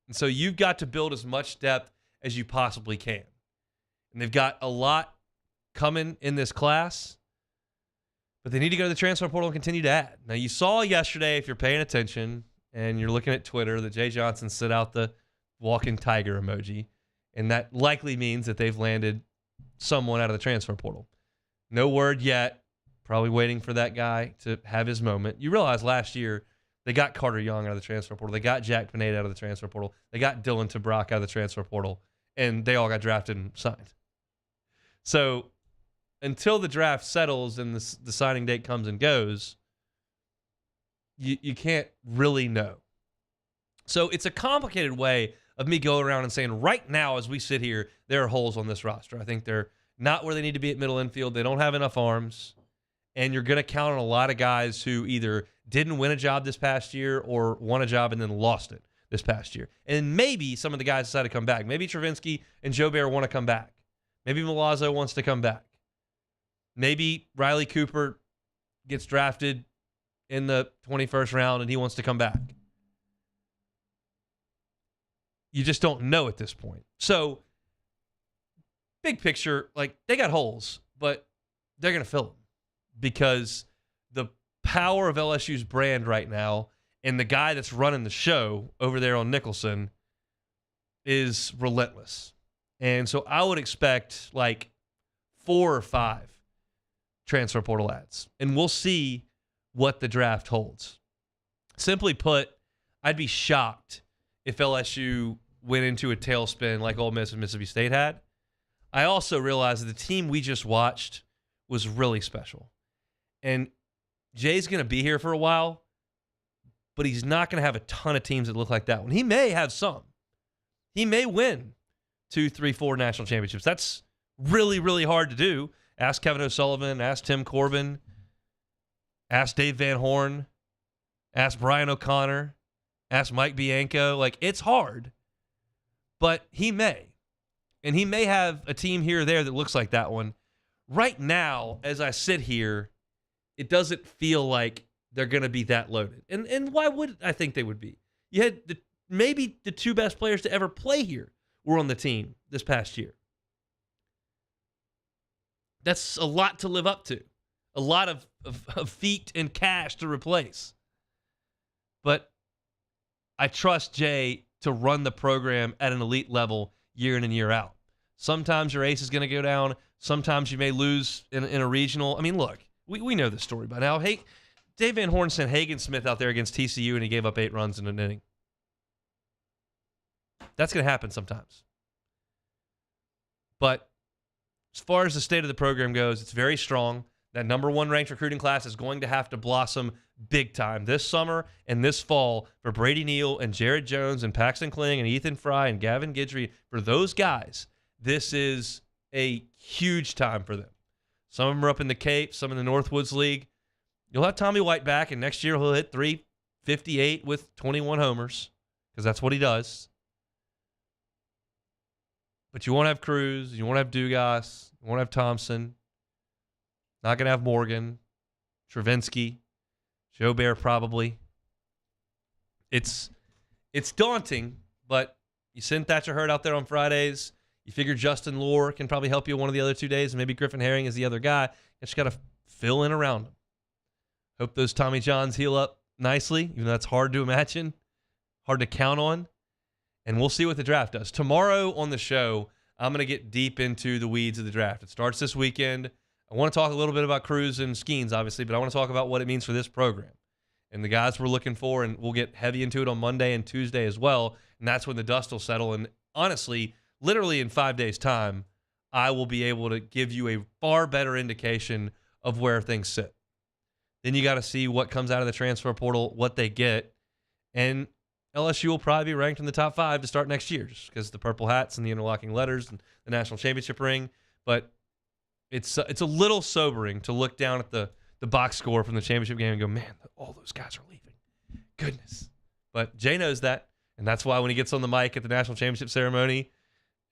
And so you've got to build as much depth as you possibly can. And they've got a lot coming in this class, but they need to go to the transfer portal and continue to add. Now, you saw yesterday, if you're paying attention and you're looking at Twitter, that Jay Johnson set out the walking tiger emoji, and that likely means that they've landed someone out of the transfer portal. No word yet. Probably waiting for that guy to have his moment. You realize last year they got Carter Young out of the transfer portal. They got Jack Pineda out of the transfer portal. They got Dylan Tabrock out of the transfer portal. And they all got drafted and signed. So until the draft settles and the signing date comes and goes, you can't really know. So it's a complicated way of me going around and saying right now as we sit here, there are holes on this roster. I think they're not where they need to be at middle infield. They don't have enough arms. And you're going to count on a lot of guys who either didn't win a job this past year or won a job and then lost it this past year. And maybe some of the guys decide to come back. Maybe Travinsky and Joubert want to come back. Maybe Milazzo wants to come back. Maybe Riley Cooper gets drafted in the 21st round and he wants to come back. You just don't know at this point. So, big picture, like, they got holes, but they're going to fill them because the power of LSU's brand right now and the guy that's running the show over there on Nicholson is relentless. And so I would expect like 4 or 5 transfer portal ads, and we'll see what the draft holds. Simply put, I'd be shocked if LSU went into a tailspin like Ole Miss and Mississippi State had. I also realized that the team we just watched was really special. And Jay's going to be here for a while, but he's not going to have a ton of teams that look like that one. He may have some. He may win 2, 3, 4 national championships. That's really, really hard to do. Ask Kevin O'Sullivan, ask Tim Corbin, ask Dave Van Horn, ask Brian O'Connor, ask Mike Bianco. Like, it's hard, but he may. And he may have a team here or there that looks like that one. Right now, as I sit here, it doesn't feel like they're going to be that loaded. And why would I think they would be? You had maybe the 2 best players to ever play here were on the team this past year. That's a lot to live up to. A lot of feet and cash to replace. But I trust Jay to run the program at an elite level year in and year out. Sometimes your ace is going to go down. Sometimes you may lose in a regional. I mean, look, we know the story by now. Hey, Dave Van Horn sent Hagen Smith out there against TCU, and he gave up 8 runs in an inning. That's going to happen sometimes. But as far as the state of the program goes, it's very strong. That number 1 ranked recruiting class is going to have to blossom big time this summer and this fall for Brady Neal and Jared Jones and Paxton Kling and Ethan Fry and Gavin Guidry. For those guys, this is a huge time for them. Some of them are up in the Cape, some in the Northwoods League. You'll have Tommy White back, and next year he'll hit 358 with 21 homers because that's what he does. But you won't have Cruz, you won't have Dugas, you won't have Thompson. Not going to have Morgan, Travinsky, Joubert probably. It's daunting, but you send Thatcher Hurd out there on Fridays. You figure Justin Lohr can probably help you one of the other 2 days, and maybe Griffin Herring is the other guy. You just got to fill in around him. Hope those Tommy Johns heal up nicely, even though that's hard to imagine, hard to count on. And we'll see what the draft does. Tomorrow on the show, I'm going to get deep into the weeds of the draft. It starts this weekend. I want to talk a little bit about Cruz and Skeens, obviously, but I want to talk about what it means for this program and the guys we're looking for, and we'll get heavy into it on Monday and Tuesday as well, and that's when the dust will settle. And honestly, literally in 5 days' time, I will be able to give you a far better indication of where things sit. Then you got to see what comes out of the transfer portal, what they get, and LSU will probably be ranked in the top 5 to start next year just because the purple hats and the interlocking letters and the national championship ring. But it's a little sobering to look down at the box score from the championship game and go, man, all those guys are leaving. Goodness. But Jay knows that, and that's why when he gets on the mic at the national championship ceremony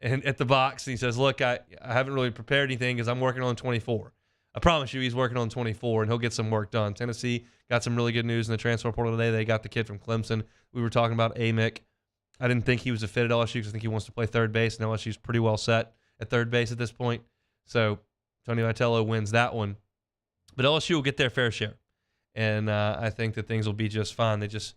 and at the box, and he says, look, I haven't really prepared anything because I'm working on 24. I promise you he's working on 24, and he'll get some work done. Tennessee got some really good news in the transfer portal today. They got the kid from Clemson. We were talking about Amick. I didn't think he was a fit at LSU because I think he wants to play third base, and LSU's pretty well set at third base at this point. So Tony Vitello wins that one. But LSU will get their fair share, and I think that things will be just fine. They just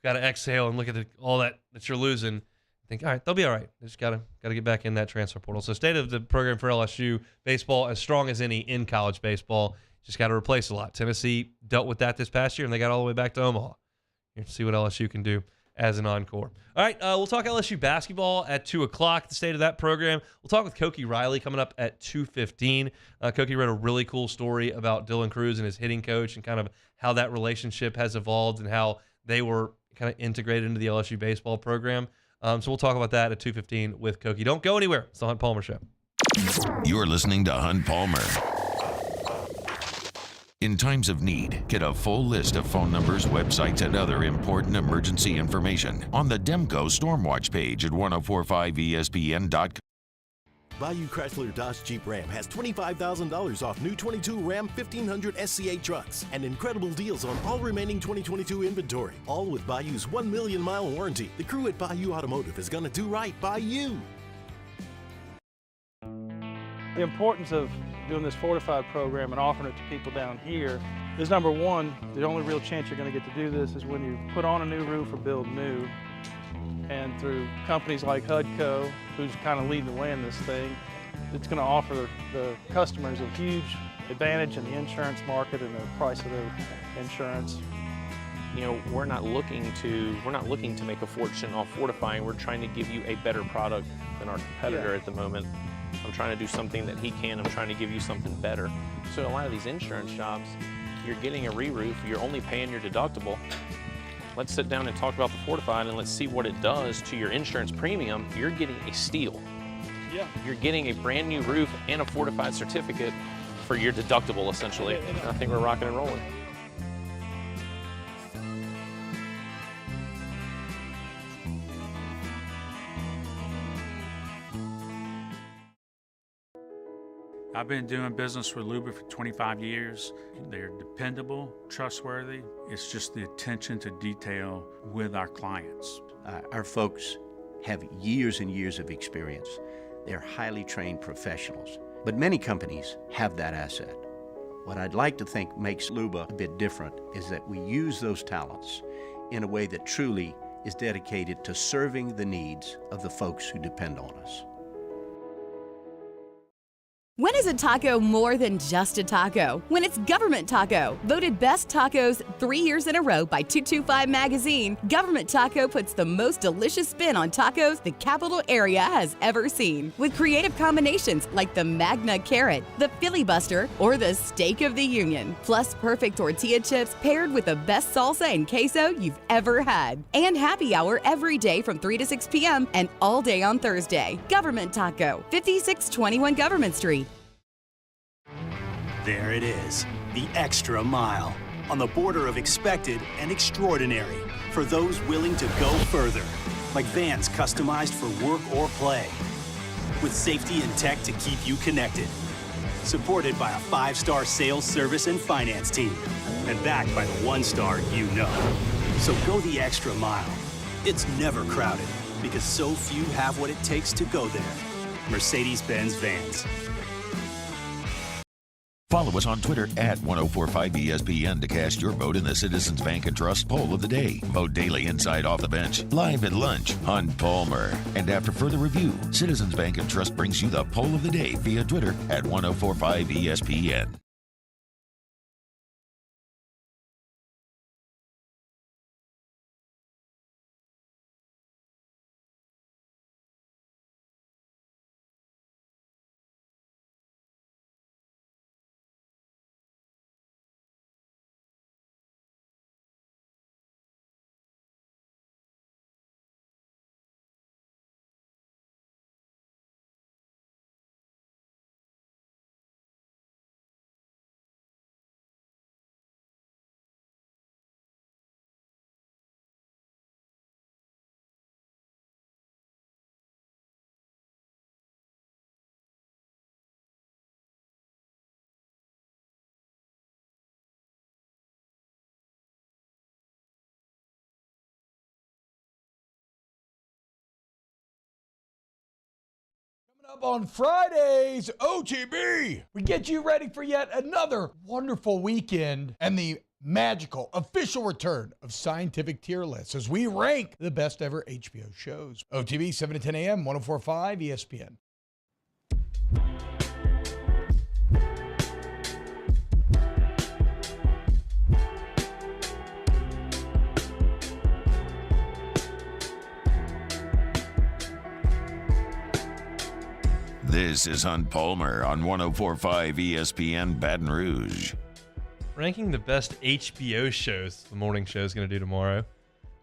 got to exhale and look at all that you're losing. Think, all right, they'll be all right. They just got to get back in that transfer portal. So state of the program for LSU, baseball as strong as any in college baseball. Just got to replace a lot. Tennessee dealt with that this past year, and they got all the way back to Omaha. Here to see what LSU can do as an encore. All right, we'll talk LSU basketball at 2 o'clock, the state of that program. We'll talk with Koki Riley coming up at 2:15. Koki read a really cool story about Dylan Cruz and his hitting coach and kind of how that relationship has evolved and how they were kind of integrated into the LSU baseball program. So we'll talk about that at 2:15 with Koki. Don't go anywhere. It's the Hunt Palmer Show. You're listening to Hunt Palmer. In times of need, get a full list of phone numbers, websites, and other important emergency information on the Demco Stormwatch page at 1045ESPN.com. Bayou Chrysler Dodge Jeep Ram has $25,000 off new 22 Ram 1500 SCA trucks and incredible deals on all remaining 2022 inventory. All with Bayou's 1 million mile warranty. The crew at Bayou Automotive is going to do right by you. The importance of doing this Fortified program and offering it to people down here is, number one, the only real chance you're going to get to do this is when you put on a new roof or build new. And through companies like HUDCO, who's kind of leading the way in this thing, it's going to offer the customers a huge advantage in the insurance market and the price of their insurance. You know, we're not looking to make a fortune off fortifying. We're trying to give you a better product than our competitor at the moment. I'm trying to do something that he can. I'm trying to give you something better. So a lot of these insurance jobs, you're getting a re-roof, you're only paying your deductible. Let's sit down and talk about the Fortified and let's see what it does to your insurance premium. You're getting a steal. Yeah. You're getting a brand new roof and a Fortified certificate for your deductible, essentially. I think we're rocking and rolling. I've been doing business with Luba for 25 years. They're dependable, trustworthy. It's just the attention to detail with our clients. Our folks have years and years of experience. They're highly trained professionals. But many companies have that asset. What I'd like to think makes Luba a bit different is that we use those talents in a way that truly is dedicated to serving the needs of the folks who depend on us. When is a taco more than just a taco? When it's Government Taco. Voted best tacos 3 years in a row by 225 Magazine, Government Taco puts the most delicious spin on tacos the capital area has ever seen. With creative combinations like the Magna Carrot, the Filibuster, or the Steak of the Union. Plus perfect tortilla chips paired with the best salsa and queso you've ever had. And happy hour every day from 3 to 6 p.m. and all day on Thursday. Government Taco, 5621 Government Street. There it is, the extra mile, on the border of expected and extraordinary for those willing to go further, like vans customized for work or play, with safety and tech to keep you connected, supported by a 5-star sales, service, and finance team, and backed by the 1-star you know. So go the extra mile. It's never crowded, because so few have what it takes to go there. Mercedes-Benz Vans. Follow us on Twitter at 1045ESPN to cast your vote in the Citizens Bank and Trust Poll of the Day. Vote daily inside Off the Bench, live at lunch, Hunt Palmer. And after further review, Citizens Bank and Trust brings you the Poll of the Day via Twitter at 1045ESPN. Up on Fridays, OTB, we get you ready for yet another wonderful weekend and the magical official return of Scientific Tier Lists as we rank the best ever HBO shows. OTB, 7 to 10 a.m., 1045 ESPN. This is Hunt Palmer on 1045 ESPN Baton Rouge. Ranking the best HBO shows the morning show is going to do tomorrow.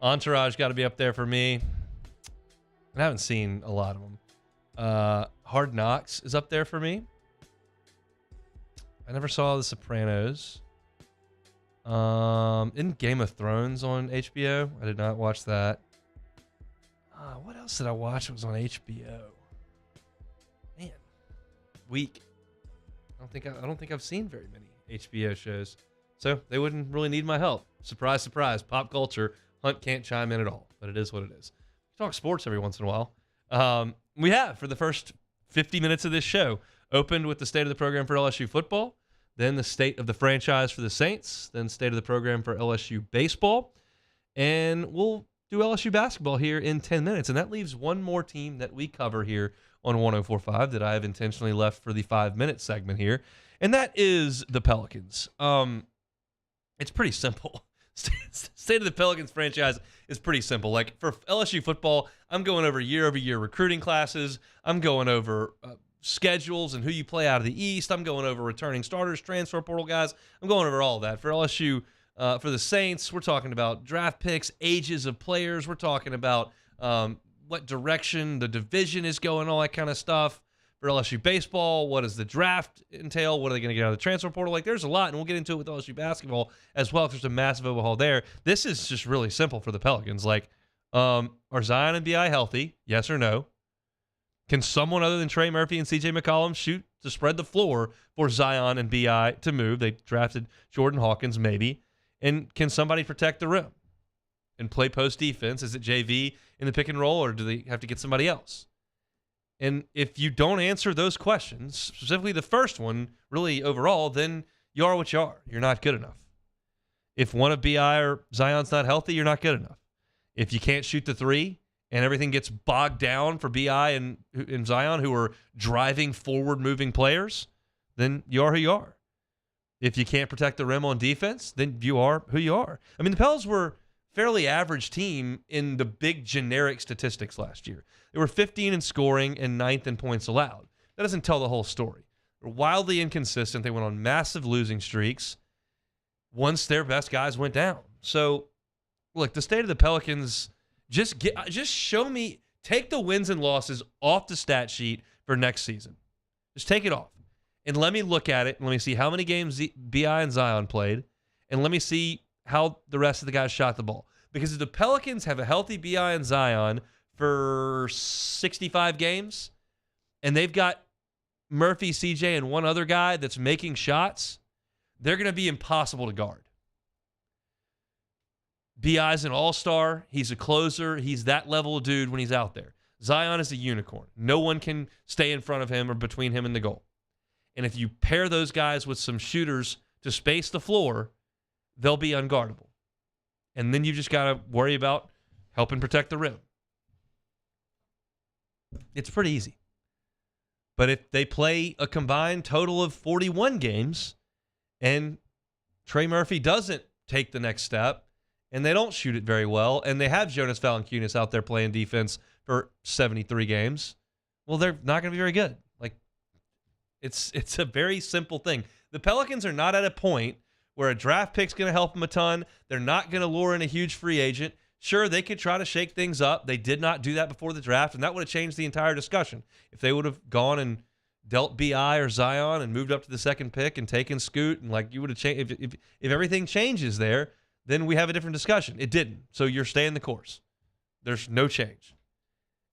Entourage got to be up there for me. I haven't seen a lot of them. Hard Knocks is up there for me. I never saw The Sopranos. In Game of Thrones on HBO. I did not watch that. What else did I watch that was on HBO? Man, weak. I don't think I've seen very many HBO shows. So they wouldn't really need my help. Surprise, surprise. Pop culture. Hunt can't chime in at all, but it is what it is. We talk sports every once in a while. We have for the first 50 minutes of this show. Opened with the state of the program for LSU football, then the state of the franchise for the Saints, then state of the program for LSU baseball, and we'll do LSU basketball here in 10 minutes, and that leaves one more team that we cover here on 104.5 that I have intentionally left for the 5-minute segment here, and that is the Pelicans. It's pretty simple. State of the Pelicans franchise is pretty simple. Like for LSU football, I'm going over year recruiting classes. I'm going over schedules and who you play out of the East. I'm going over returning starters, transfer portal guys. I'm going over all of that. For LSU, for the Saints, we're talking about draft picks, ages of players. We're talking about what direction the division is going, all that kind of stuff. For LSU baseball, what does the draft entail? What are they going to get out of the transfer portal? Like, there's a lot, and we'll get into it with LSU basketball as well. There's a massive overhaul there. This is just really simple for the Pelicans. Like, are Zion and B.I. healthy? Yes or no? Can someone other than Trey Murphy and C.J. McCollum shoot to spread the floor for Zion and B.I. to move? They drafted Jordan Hawkins, maybe. And can somebody protect the rim and play post defense? Is it JV in the pick and roll, or do they have to get somebody else? And if you don't answer those questions, specifically the first one, really overall, then you are what you are. You're not good enough. If one of B.I. or Zion's not healthy, you're not good enough. If you can't shoot the three and everything gets bogged down for B.I. and Zion, who are driving forward-moving players, then you are who you are. If you can't protect the rim on defense, then you are who you are. I mean, the Pels were fairly average team in the big generic statistics last year. They were 15 in scoring and 9th in points allowed. That doesn't tell the whole story. They're wildly inconsistent. They went on massive losing streaks once their best guys went down. So, look, the state of the Pelicans, just show me, take the wins and losses off the stat sheet for next season. Just take it off. And let me look at it, and let me see how many games B.I. and Zion played, and let me see how the rest of the guys shot the ball. Because if the Pelicans have a healthy B.I. and Zion for 65 games, and they've got Murphy, CJ, and one other guy that's making shots, they're going to be impossible to guard. B.I.'s an all-star. He's a closer. He's that level of dude when he's out there. Zion is a unicorn. No one can stay in front of him or between him and the goal. And if you pair those guys with some shooters to space the floor, they'll be unguardable. And then you just got to worry about helping protect the rim. It's pretty easy. But if they play a combined total of 41 games and Trey Murphy doesn't take the next step and they don't shoot it very well and they have Jonas Valanciunas out there playing defense for 73 games, well, they're not going to be very good. Like, it's a very simple thing. The Pelicans are not at a point where a draft pick's going to help them a ton. They're not going to lure in a huge free agent. Sure, they could try to shake things up. They did not do that before the draft, and that would have changed the entire discussion. If they would have gone and dealt B.I. or Zion and moved up to the second pick and taken Scoot, and like you would have changed. If everything changes there, then we have a different discussion. It didn't, so you're staying the course. There's no change.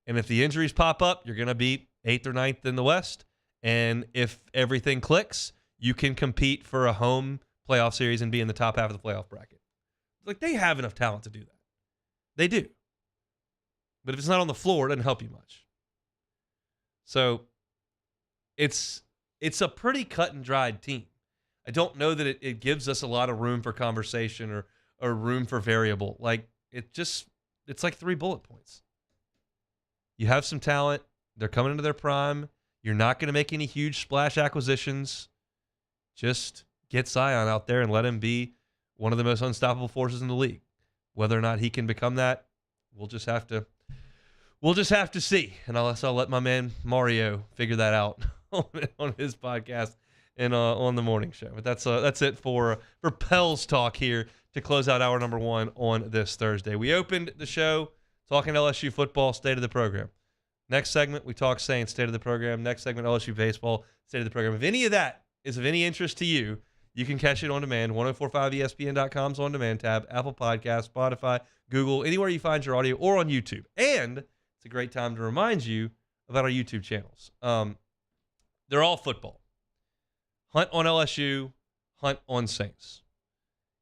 And if the injuries pop up, you're going to be 8th or 9th in the West. And if everything clicks, you can compete for a home playoff series and be in the top half of the playoff bracket. Like, they have enough talent to do that. They do. But if it's not on the floor, it doesn't help you much. So it's a pretty cut and dried team. I don't know that it gives us a lot of room for conversation or room for variable. Like, it's like 3 bullet points. You have some talent. They're coming into their prime. You're not going to make any huge splash acquisitions. Just get Zion out there and let him be one of the most unstoppable forces in the league. Whether or not he can become that, we'll just have to see. And I'll let my man Mario figure that out on his podcast and on the morning show. But that's it for Pels talk here to close out hour number 1 on this Thursday. We opened the show talking LSU football, state of the program. Next segment, we talk Saints, state of the program. Next segment, LSU baseball, state of the program. If any of that is of any interest to you, you can catch it on demand. 1045ESPN.com's on demand tab, Apple Podcasts, Spotify, Google, anywhere you find your audio, or on YouTube. And it's a great time to remind you about our YouTube channels. They're all football. Hunt on LSU, Hunt on Saints.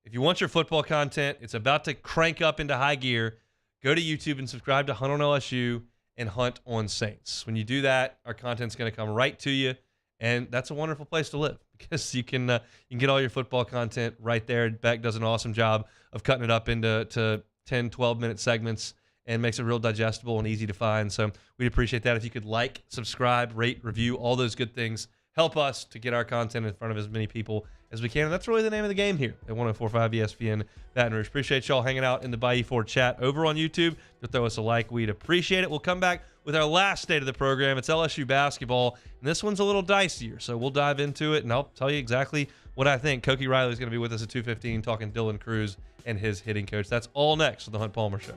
If you want your football content, it's about to crank up into high gear. Go to YouTube and subscribe to Hunt on LSU and Hunt on Saints. When you do that, our content's going to come right to you, and that's a wonderful place to live because you can get all your football content right there. Beck does an awesome job of cutting it up into 10, 12-minute segments and makes it real digestible and easy to find. So we'd appreciate that if you could like, subscribe, rate, review, all those good things. Help us to get our content in front of as many people as we can. And that's really the name of the game here at 1045 ESPN Baton Rouge. Appreciate y'all hanging out in the Bayou Ford chat over on YouTube. You'll throw us a like. We'd appreciate it. We'll come back with our last state of the program. It's LSU basketball, and this one's a little dicier. So we'll dive into it, and I'll tell you exactly what I think. Koki Riley's going to be with us at 2:15 talking Dylan Cruz and his hitting coach. That's all next on the Hunt Palmer Show.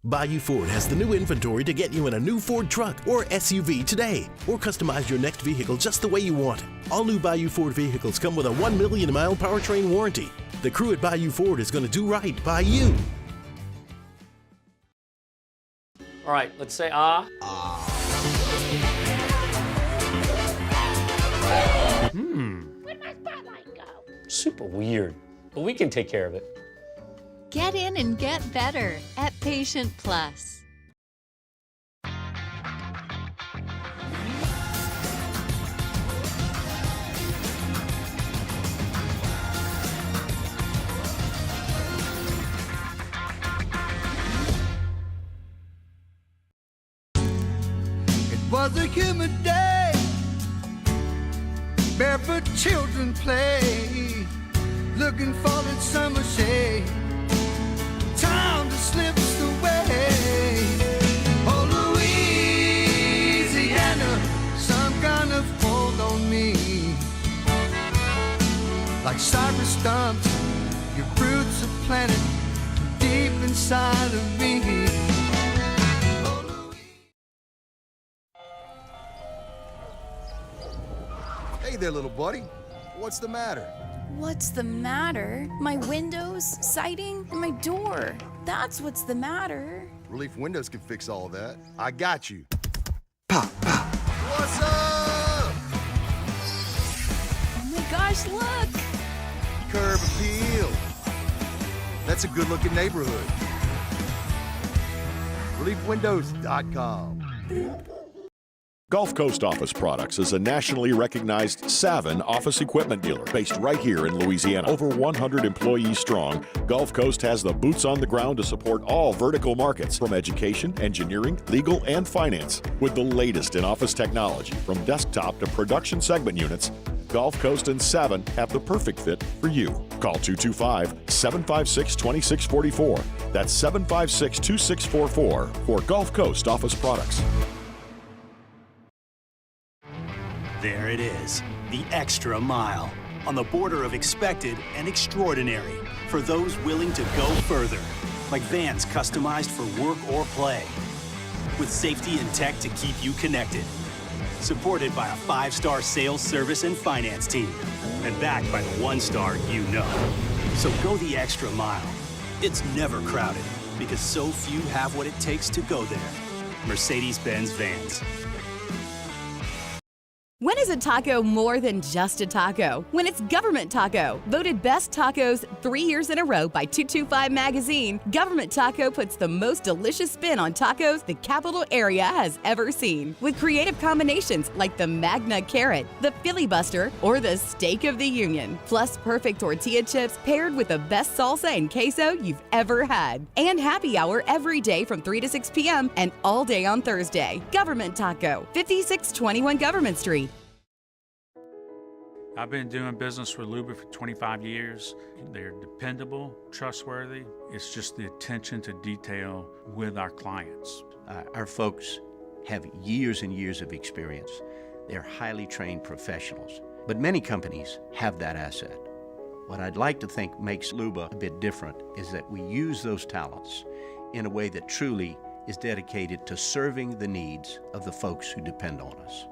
Bayou Ford has the new inventory to get you in a new Ford truck or SUV today, or customize your next vehicle just the way you want it. All new Bayou Ford vehicles come with a 1 million mile powertrain warranty. The crew at Bayou Ford is going to do right by you. All right, let's say ah. Where'd my spotlight go? Super weird, but we can take care of it. Get in and get better at Patient Plus. It was a humid day, barefoot children play, looking for that summer shade. Time just slips away. Oh, Louisiana, some kind of hold on me. Like cypress stumps, your roots are planted deep inside of me. Hey there, little buddy. What's the matter? What's the matter? My windows, siding, and my door. That's what's the matter. Relief Windows can fix all that. I got you. Pop, pop. What's up? Oh my gosh, look! Curb appeal. That's a good-looking neighborhood. ReliefWindows.com. Gulf Coast Office Products is a nationally recognized Savin office equipment dealer based right here in Louisiana. Over 100 employees strong, Gulf Coast has the boots on the ground to support all vertical markets from education, engineering, legal, and finance. With the latest in office technology, from desktop to production segment units, Gulf Coast and Savin have the perfect fit for you. Call 225-756-2644. That's 756-2644 for Gulf Coast Office Products. There it is, the extra mile, on the border of expected and extraordinary, for those willing to go further, like vans customized for work or play, with safety and tech to keep you connected, supported by a 5-star sales, service, and finance team, and backed by the 1-star you know. So go the extra mile. It's never crowded, because so few have what it takes to go there. Mercedes-Benz Vans. When is a taco more than just a taco? When it's Government Taco. Voted best tacos 3 years in a row by 225 Magazine, Government Taco puts the most delicious spin on tacos the capital area has ever seen. With creative combinations like the Magna Carrot, the Filibuster, or the Steak of the Union. Plus perfect tortilla chips paired with the best salsa and queso you've ever had. And happy hour every day from 3 to 6 p.m. and all day on Thursday. Government Taco, 5621 Government Street. I've been doing business with Luba for 25 years. They're dependable, trustworthy. It's just the attention to detail with our clients. Our folks have years and years of experience. They're highly trained professionals. But many companies have that asset. What I'd like to think makes Luba a bit different is that we use those talents in a way that truly is dedicated to serving the needs of the folks who depend on us.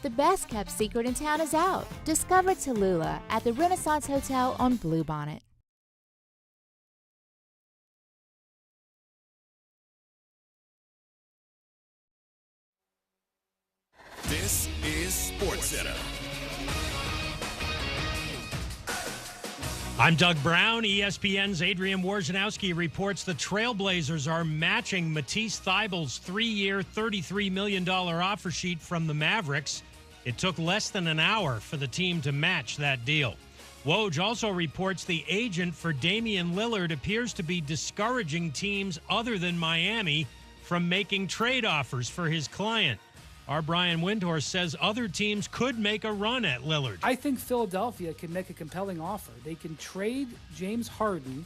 The best kept secret in town is out. Discover Tallulah at the Renaissance Hotel on Bluebonnet. This is SportsCenter. I'm Doug Brown. ESPN's Adrian Wojnarowski reports the Trailblazers are matching Matisse Thybulle's 3-year, $33 million offer sheet from the Mavericks. It took less than an hour for the team to match that deal. Woj also reports the agent for Damian Lillard appears to be discouraging teams other than Miami from making trade offers for his client. Our Brian Windhorst says other teams could make a run at Lillard. I think Philadelphia can make a compelling offer. They can trade James Harden,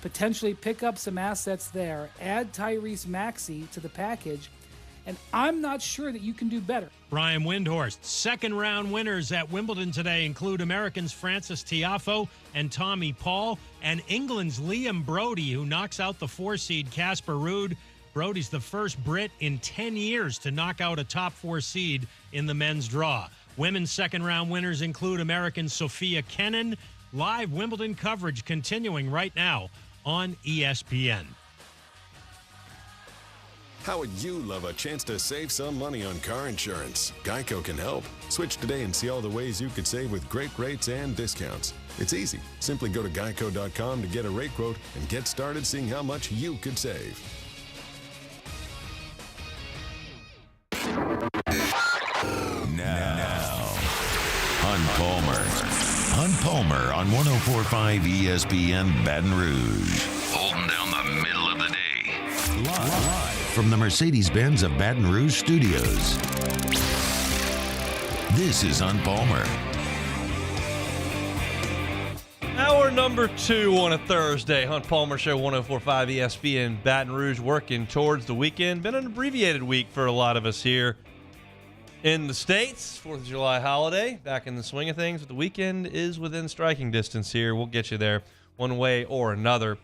potentially pick up some assets there, add Tyrese Maxey to the package, and I'm not sure that you can do better. Brian Windhorst. Second-round winners at Wimbledon today include Americans Francis Tiafoe and Tommy Paul, and England's Liam Brodie, who knocks out the 4-seed Casper Ruud. Brodie's the first Brit in 10 years to knock out a top 4 seed in the men's draw. Women's second-round winners include American Sophia Kenin. Live Wimbledon coverage continuing right now on ESPN. How would you love a chance to save some money on car insurance? Geico can help. Switch today and see all the ways you could save with great rates and discounts. It's easy. Simply go to geico.com to get a rate quote and get started seeing how much you could save. Now, Hunt Palmer on 104.5 ESPN Baton Rouge. Holding down the middle of the day. Live from the Mercedes-Benz of Baton Rouge studios. This is Hunt Palmer. Hour number 2 on a Thursday. Hunt Palmer Show, 104.5 ESPN Baton Rouge, working towards the weekend. Been an abbreviated week for a lot of us here in the States. 4th of July holiday, back in the swing of things, but the weekend is within striking distance here. We'll get you there one way or another.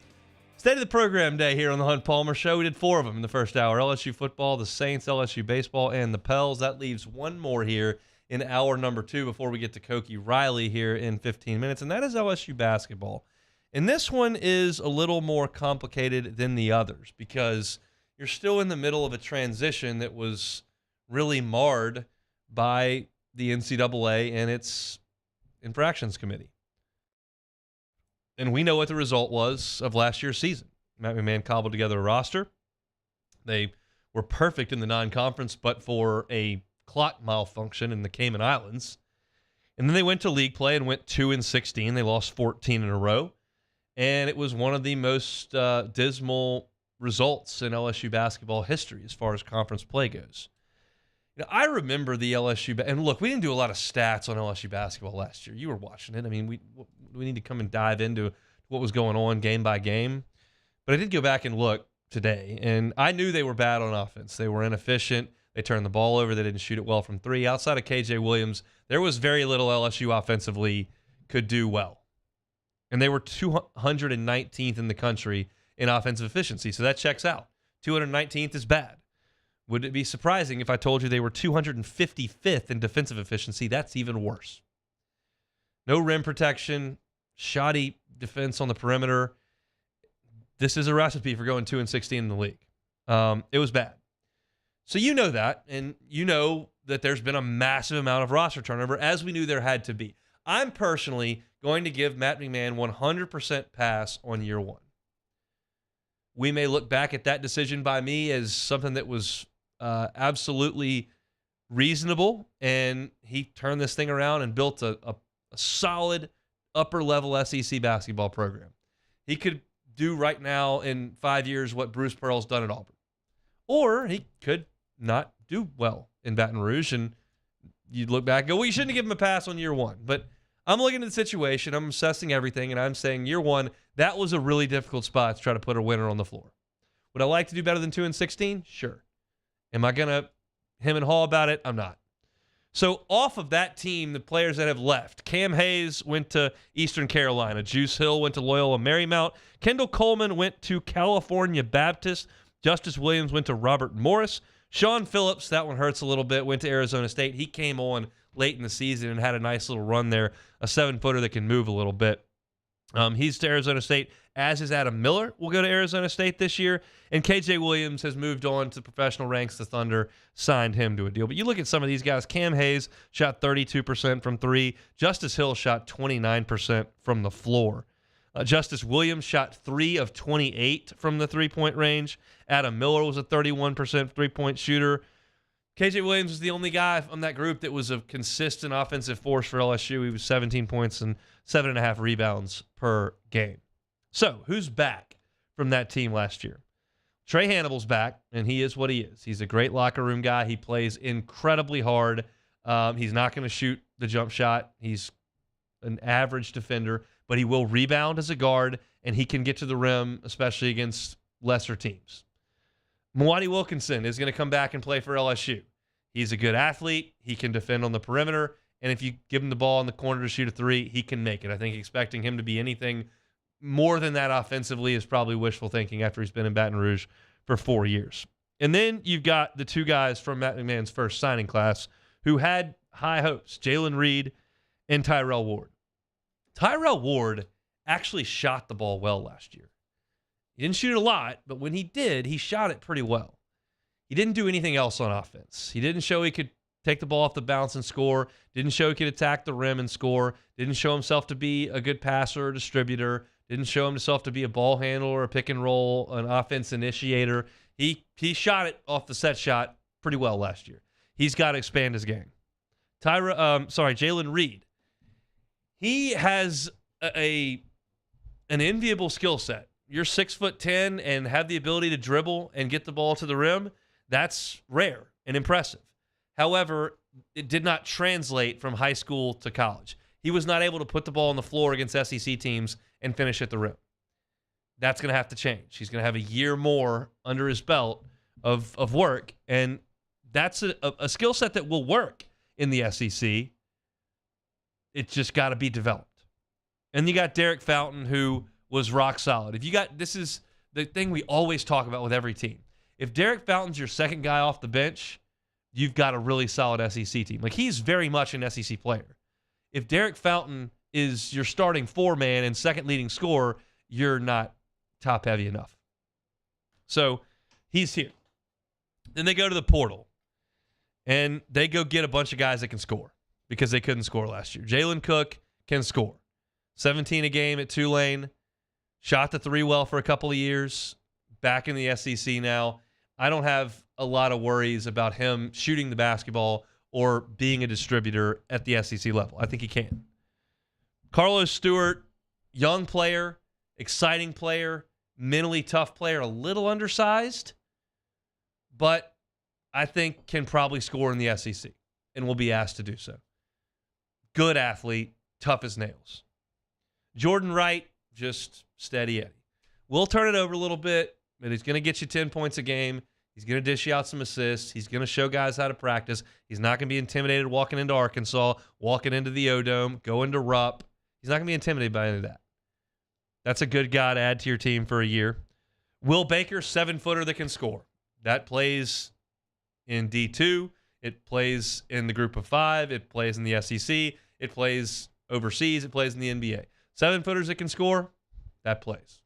State of the program day here on the Hunt Palmer Show. We did 4 of them in the first hour. LSU football, the Saints, LSU baseball, and the Pels. That leaves one more here in hour number 2 before we get to Koki Riley here in 15 minutes, and that is LSU basketball. And this one is a little more complicated than the others because you're still in the middle of a transition that was really marred by the NCAA and its infractions committee. And we know what the result was of last year's season. Matt McMahon cobbled together a roster. They were perfect in the non-conference, but for a clock malfunction in the Cayman Islands. And then they went to league play and went 2-16. They lost 14 in a row. And it was one of the most dismal results in LSU basketball history as far as conference play goes. You know, I remember the LSU, and look, we didn't do a lot of stats on LSU basketball last year. You were watching it. I mean, we need to come and dive into what was going on game by game. But I did go back and look today, and I knew they were bad on offense. They were inefficient. They turned the ball over. They didn't shoot it well from 3. Outside of KJ Williams, there was very little LSU offensively could do well. And they were 219th in the country in offensive efficiency, so that checks out. 219th is bad. Would it be surprising if I told you they were 255th in defensive efficiency? That's even worse. No rim protection, shoddy defense on the perimeter. This is a recipe for going 2-16 in the league. It was bad. So you know that, and you know that there's been a massive amount of roster turnover, as we knew there had to be. I'm personally going to give Matt McMahon 100% pass on year 1. We may look back at that decision by me as something that was absolutely reasonable, and he turned this thing around and built a solid upper-level SEC basketball program. He could do right now in 5 years what Bruce Pearl's done at Auburn. Or he could not do well in Baton Rouge, and you'd look back and go, well, you shouldn't have given him a pass on year 1. But I'm looking at the situation, I'm assessing everything, and I'm saying year 1, that was a really difficult spot to try to put a winner on the floor. Would I like to do better than 2-16? Sure. Am I going to him and Hall about it. I'm not. So off of that team, the players that have left, Cam Hayes went to Eastern Carolina. Juice Hill went to Loyola Marymount. Kendall Coleman went to California Baptist. Justice Williams went to Robert Morris. Sean Phillips, that one hurts a little bit, went to Arizona State. He came on late in the season and had a nice little run there, a 7-footer that can move a little bit. He's to Arizona State, as is Adam Miller will go to Arizona State this year. And KJ Williams has moved on to professional ranks. The Thunder signed him to a deal. But you look at some of these guys. Cam Hayes shot 32% from three. Justice Hill shot 29% from the floor. Justice Williams shot 3 of 28 from the three-point range. Adam Miller was a 31% three-point shooter. KJ Williams was the only guy on that group that was a consistent offensive force for LSU. He was 17 points and 7.5 rebounds per game. So, who's back from that team last year? Trey Hannibal's back, and he is what he is. He's a great locker room guy. He plays incredibly hard. He's not going to shoot the jump shot. He's an average defender, but he will rebound as a guard, and he can get to the rim, especially against lesser teams. Mwani Wilkinson is going to come back and play for LSU. He's a good athlete. He can defend on the perimeter, and if you give him the ball in the corner to shoot a three, he can make it. I think expecting him to be anything more than that offensively is probably wishful thinking after he's been in Baton Rouge for 4 years. And then you've got the two guys from Matt McMahon's first signing class who had high hopes, Jalen Reed and Tyrell Ward. Tyrell Ward actually shot the ball well last year. He didn't shoot a lot, but when he did, he shot it pretty well. He didn't do anything else on offense. He didn't show he could take the ball off the bounce and score. Didn't show he could attack the rim and score. Didn't show himself to be a good passer or distributor. Didn't show himself to be a ball handler, a pick and roll, an offense initiator. He shot it off the set shot pretty well last year. He's got to expand his game. Jalen Reed. He has an enviable skill set. You're 6'10" and have the ability to dribble and get the ball to the rim. That's rare and impressive. However, it did not translate from high school to college. He was not able to put the ball on the floor against SEC teams and finish at the rim. That's going to have to change. He's going to have a year more under his belt of work, and that's a skill set that will work in the SEC. It's just got to be developed. And you got Derek Fountain, who was rock solid. This is the thing we always talk about with every team. If Derek Fountain's your second guy off the bench, you've got a really solid SEC team. Like, he's very much an SEC player. If Derek Fountain is your starting four-man and second leading scorer, you're not top-heavy enough. So he's here. Then they go to the portal, and they go get a bunch of guys that can score because they couldn't score last year. Jalen Cook can score. 17 a game at Tulane. Shot the three well for a couple of years. Back in the SEC now. I don't have a lot of worries about him shooting the basketball or being a distributor at the SEC level. I think he can. Carlos Stewart, young player, exciting player, mentally tough player, a little undersized, but I think can probably score in the SEC and will be asked to do so. Good athlete, tough as nails. Jordan Wright, just steady Eddie. We'll turn it over a little bit, but he's going to get you 10 points a game. He's going to dish you out some assists. He's going to show guys how to practice. He's not going to be intimidated walking into Arkansas, walking into the O-Dome, going to Rupp. He's not going to be intimidated by any of that. That's a good guy to add to your team for a year. Will Baker, 7-footer that can score. That plays in D2. It plays in the group of 5. It plays in the SEC. It plays overseas. It plays in the NBA. 7-footers that can score, that plays.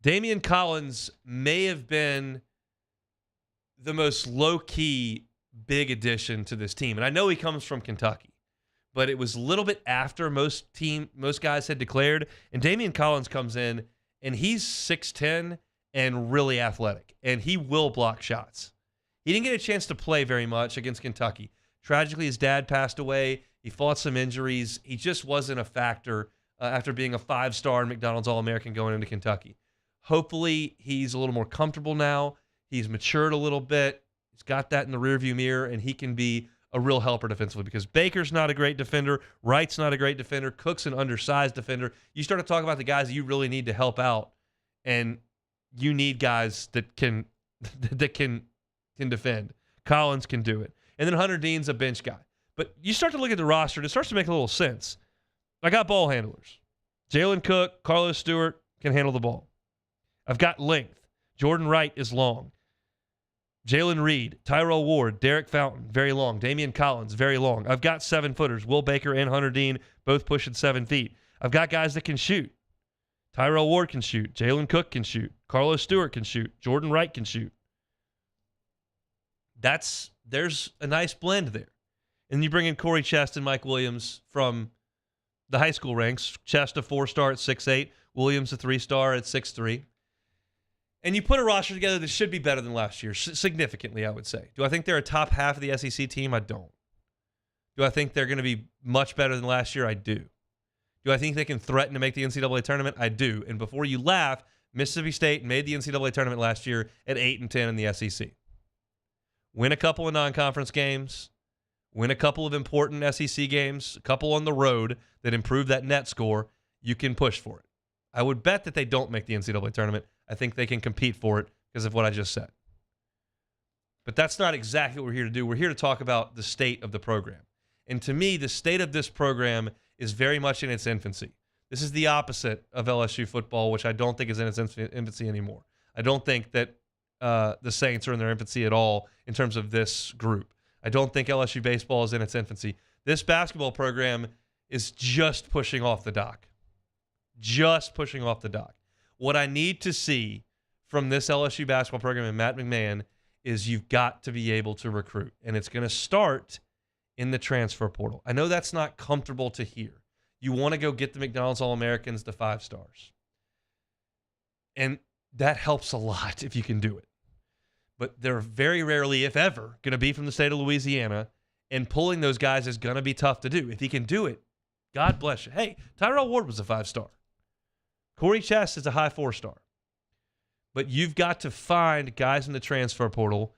Damian Collins may have been the most low-key big addition to this team. And I know he comes from Kentucky, but it was a little bit after most guys had declared. And Damian Collins comes in, and he's 6'10" and really athletic, and he will block shots. He didn't get a chance to play very much against Kentucky. Tragically, his dad passed away. He fought some injuries. He just wasn't a factor after being a 5-star McDonald's All-American going into Kentucky. Hopefully, he's a little more comfortable now. He's matured a little bit. He's got that in the rearview mirror, and he can be a real helper defensively because Baker's not a great defender. Wright's not a great defender. Cook's an undersized defender. You start to talk about the guys that you really need to help out, and you need guys that can can defend. Collins can do it. And then Hunter Dean's a bench guy. But you start to look at the roster, and it starts to make a little sense. I got ball handlers. Jalen Cook, Carlos Stewart can handle the ball. I've got length. Jordan Wright is long. Jalen Reed, Tyrell Ward, Derek Fountain, very long. Damian Collins, very long. I've got 7-footers. Will Baker and Hunter Dean both pushing 7 feet. I've got guys that can shoot. Tyrell Ward can shoot. Jalen Cook can shoot. Carlos Stewart can shoot. Jordan Wright can shoot. There's a nice blend there. And you bring in Corey Chest and Mike Williams from the high school ranks. Chest a 4-star at 6'8", Williams a 3-star at 6'3". And you put a roster together that should be better than last year, significantly, I would say. Do I think they're a top half of the SEC team? I don't. Do I think they're going to be much better than last year? I do. Do I think they can threaten to make the NCAA tournament? I do. And before you laugh, Mississippi State made the NCAA tournament last year at 8-10 in the SEC. Win a couple of non-conference games, win a couple of important SEC games, a couple on the road that improve that net score, you can push for it. I would bet that they don't make the NCAA tournament. I think they can compete for it because of what I just said. But that's not exactly what we're here to do. We're here to talk about the state of the program. And to me, the state of this program is very much in its infancy. This is the opposite of LSU football, which I don't think is in its infancy anymore. I don't think that the Saints are in their infancy at all in terms of this group. I don't think LSU baseball is in its infancy. This basketball program is just pushing off the dock. Just pushing off the dock. What I need to see from this LSU basketball program and Matt McMahon is you've got to be able to recruit. And it's going to start in the transfer portal. I know that's not comfortable to hear. You want to go get the McDonald's All-Americans, the 5 stars. And that helps a lot if you can do it. But they're very rarely, if ever, going to be from the state of Louisiana. And pulling those guys is going to be tough to do. If he can do it, God bless you. Hey, Tyrell Ward was a 5-star. Corey Chest is a high 4-star. But you've got to find guys in the transfer portal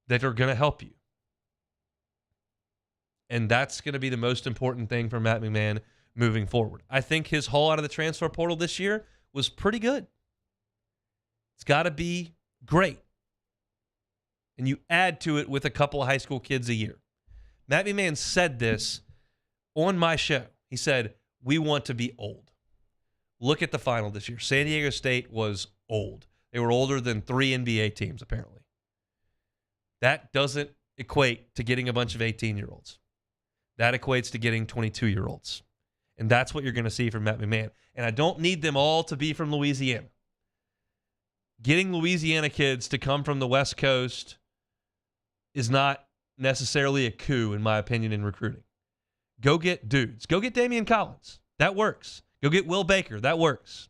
that are going to help you. And that's going to be the most important thing for Matt McMahon moving forward. I think his haul out of the transfer portal this year was pretty good. It's got to be great. And you add to it with a couple of high school kids a year. Matt McMahon said this on my show. He said, we want to be old. Look at the final this year. San Diego State was old. They were older than 3 NBA teams, apparently. That doesn't equate to getting a bunch of 18-year-olds. That equates to getting 22-year-olds. And that's what you're going to see from Matt McMahon. And I don't need them all to be from Louisiana. Getting Louisiana kids to come from the West Coast is not necessarily a coup, in my opinion, in recruiting. Go get dudes. Go get Damian Collins. That works. Go get Will Baker. That works.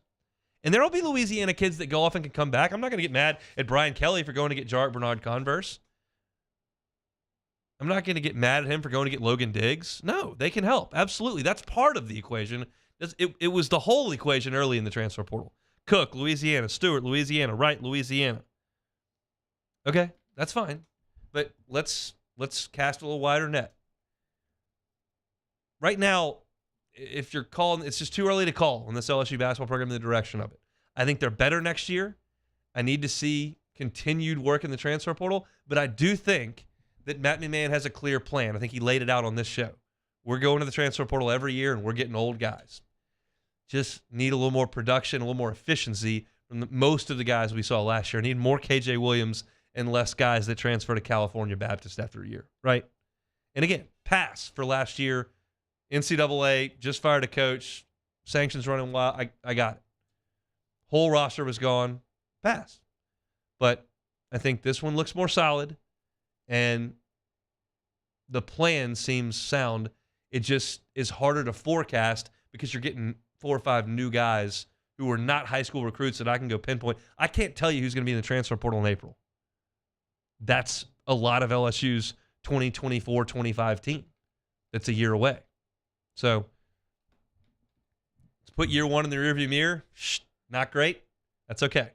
And there will be Louisiana kids that go off and can come back. I'm not going to get mad at Brian Kelly for going to get Jarrett Bernard Converse. I'm not going to get mad at him for going to get Logan Diggs. No, they can help. Absolutely. That's part of the equation. It was the whole equation early in the transfer portal. Cook, Louisiana. Stewart, Louisiana. Wright, Louisiana. Okay, that's fine. But let's cast a little wider net. Right now, if you're calling, it's just too early to call on this LSU basketball program in the direction of it. I think they're better next year. I need to see continued work in the transfer portal. But I do think that Matt McMahon has a clear plan. I think he laid it out on this show. We're going to the transfer portal every year, and we're getting old guys. Just need a little more production, a little more efficiency from most of the guys we saw last year. Need more KJ Williams and less guys that transfer to California Baptist after a year, right? And again, pass for last year. NCAA just fired a coach. Sanctions running wild. I got it. Whole roster was gone. Pass. But I think this one looks more solid, and the plan seems sound. It just is harder to forecast because you're getting 4 or 5 new guys who are not high school recruits that I can go pinpoint. I can't tell you who's going to be in the transfer portal in April. That's a lot of LSU's 2024-25 team. That's a year away. So let's put year 1 in the rearview mirror. Not great. That's okay.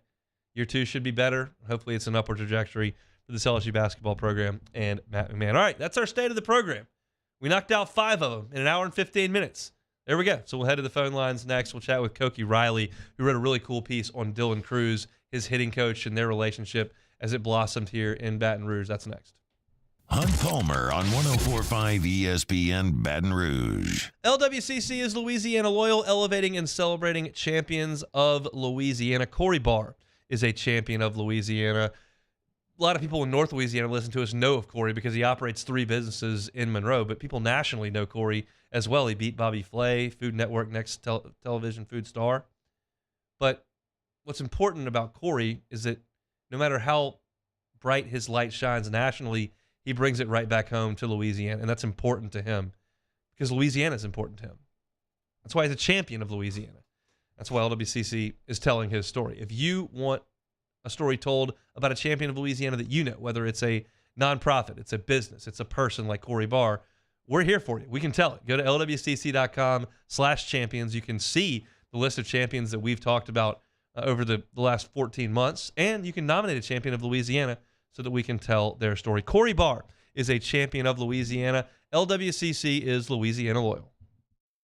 Year 2 should be better. Hopefully it's an upward trajectory for this LSU basketball program and Matt McMahon. All right, that's our state of the program. We knocked out 5 of them in an hour and 15 minutes. There we go. So we'll head to the phone lines next. We'll chat with Koki Riley, who wrote a really cool piece on Dylan Cruz, his hitting coach, and their relationship as it blossomed here in Baton Rouge. That's next. Hunt Palmer on 104.5 ESPN Baton Rouge. LWCC is Louisiana Loyal, elevating and celebrating champions of Louisiana. Corey Barr is a champion of Louisiana. A lot of people in North Louisiana listen to us know of Corey because he operates 3 businesses in Monroe, but people nationally know Corey as well. He beat Bobby Flay, Food Network Next Television Food Star. But what's important about Corey is that no matter how bright his light shines nationally, he brings it right back home to Louisiana, and that's important to him because Louisiana is important to him. That's why he's a champion of Louisiana. That's why LWCC is telling his story. If you want a story told about a champion of Louisiana that you know, whether it's a nonprofit, it's a business, it's a person like Corey Barr, we're here for you. We can tell it. Go to lwcc.com/champions. You can see the list of champions that we've talked about over the last 14 months, and you can nominate a champion of Louisiana so that we can tell their story. Corey Barr is a champion of Louisiana. LWCC is Louisiana Loyal.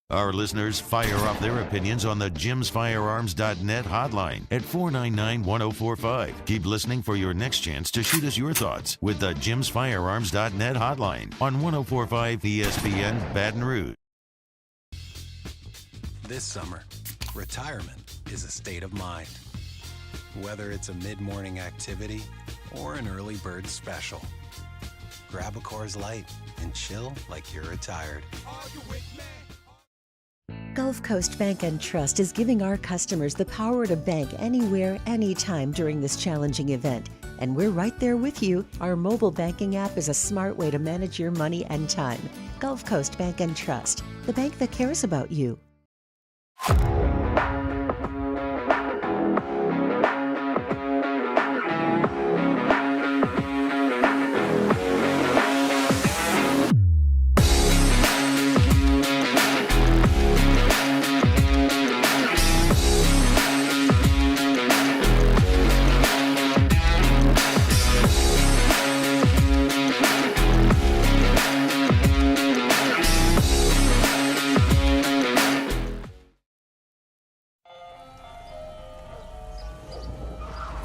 Our listeners fire off their opinions on the jimsfirearms.net hotline at 499-1045. Keep listening for your next chance to shoot us your thoughts with the jimsfirearms.net hotline on 104.5 ESPN Baton Rouge. This summer, retirement is a state of mind. Whether it's a mid-morning activity or an early bird special, grab a Coors Light and chill like you're retired. Gulf Coast Bank and Trust is giving our customers the power to bank anywhere, anytime during this challenging event. And we're right there with you. Our mobile banking app is a smart way to manage your money and time. Gulf Coast Bank and Trust, the bank that cares about you.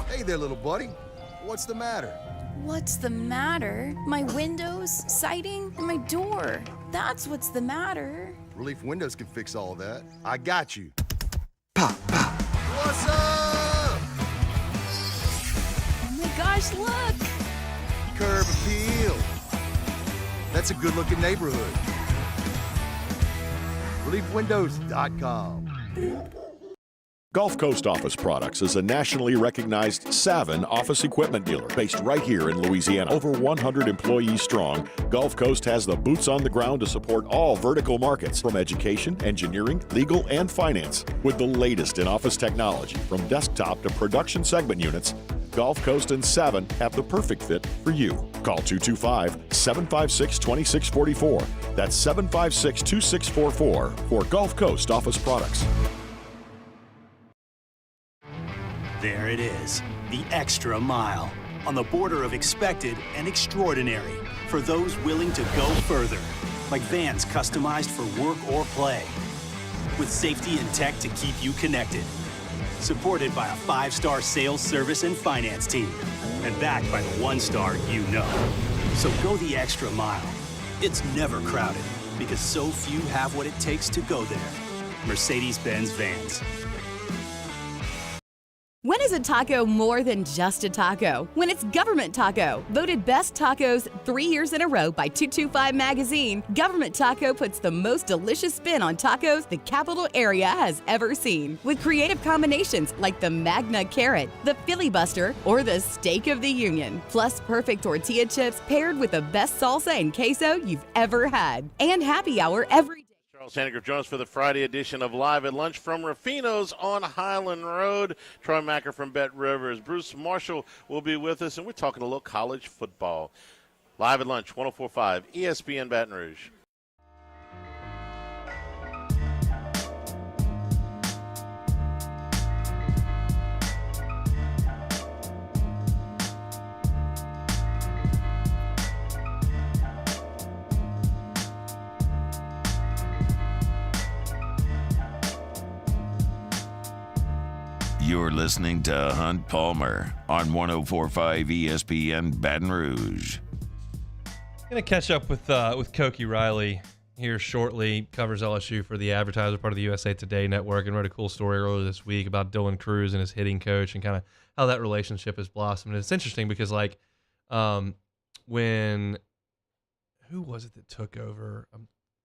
Hey there, little buddy. What's the matter? What's the matter? My windows, siding, and my door. That's what's the matter. Relief Windows can fix all that. I got you. Pop, pop. What's up? Oh my gosh, look! Curb appeal. That's a good-looking neighborhood. ReliefWindows.com. Gulf Coast Office Products is a nationally recognized Savin office equipment dealer based right here in Louisiana. Over 100 employees strong, Gulf Coast has the boots on the ground to support all vertical markets, from education, engineering, legal, and finance. With the latest in office technology, from desktop to production segment units, Gulf Coast and Savin have the perfect fit for you. Call 225-756-2644. That's 756-2644 for Gulf Coast Office Products. There it is, the extra mile, on the border of expected and extraordinary, for those willing to go further, like vans customized for work or play, with safety and tech to keep you connected, supported by a 5-star sales, service, and finance team, and backed by the 1-star you know. So go the extra mile. It's never crowded, because so few have what it takes to go there. Mercedes-Benz Vans. When is a taco more than just a taco? When it's Government Taco. Voted best tacos 3 years in a row by 225 Magazine, Government Taco puts the most delicious spin on tacos the capital area has ever seen. With creative combinations like the Magna Carrot, the Filibuster, or the Steak of the Union. Plus perfect tortilla chips paired with the best salsa and queso you've ever had. And happy hour every day. Charles Hanniger joins for the Friday edition of Live at Lunch from Rufino's on Highland Road. Troy Macker from Bet Rivers. Bruce Marshall will be with us, and we're talking a little college football. Live at Lunch, 104.5 ESPN Baton Rouge. You're listening to Hunt Palmer on 104.5 ESPN Baton Rouge. Going to catch up with Koki Riley here shortly. Covers LSU for the Advertiser, part of the USA Today network, and wrote a cool story earlier this week about Dylan Cruz and his hitting coach and kind of how that relationship has blossomed. And it's interesting because, like, when who was it that took over?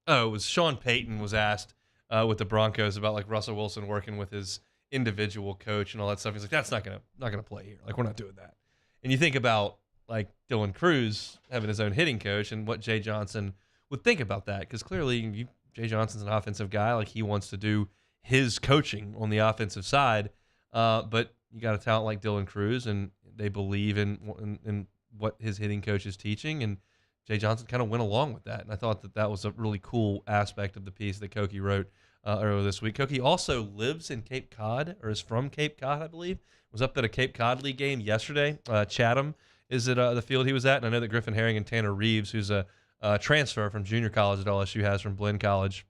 It was Sean Payton was asked with the Broncos about like Russell Wilson working with his individual coach and all that stuff. He's like, that's not gonna play here. Like, we're not doing that. And you think about like Dylan Cruz having his own hitting coach and what Jay Johnson would think about that, because clearly Jay Johnson's an offensive guy. Like, he wants to do his coaching on the offensive side, but you got a talent like Dylan Cruz, and they believe in what his hitting coach is teaching, and Jay Johnson kind of went along with that. And I thought that was a really cool aspect of the piece that Koki wrote earlier this week. Koki also lives in Cape Cod, or is from Cape Cod, I believe. Was up at a Cape Cod League game yesterday. Chatham is at the field he was at, and I know that Griffin Herring and Tanner Reeves, who's a transfer from junior college that LSU has from Blinn College,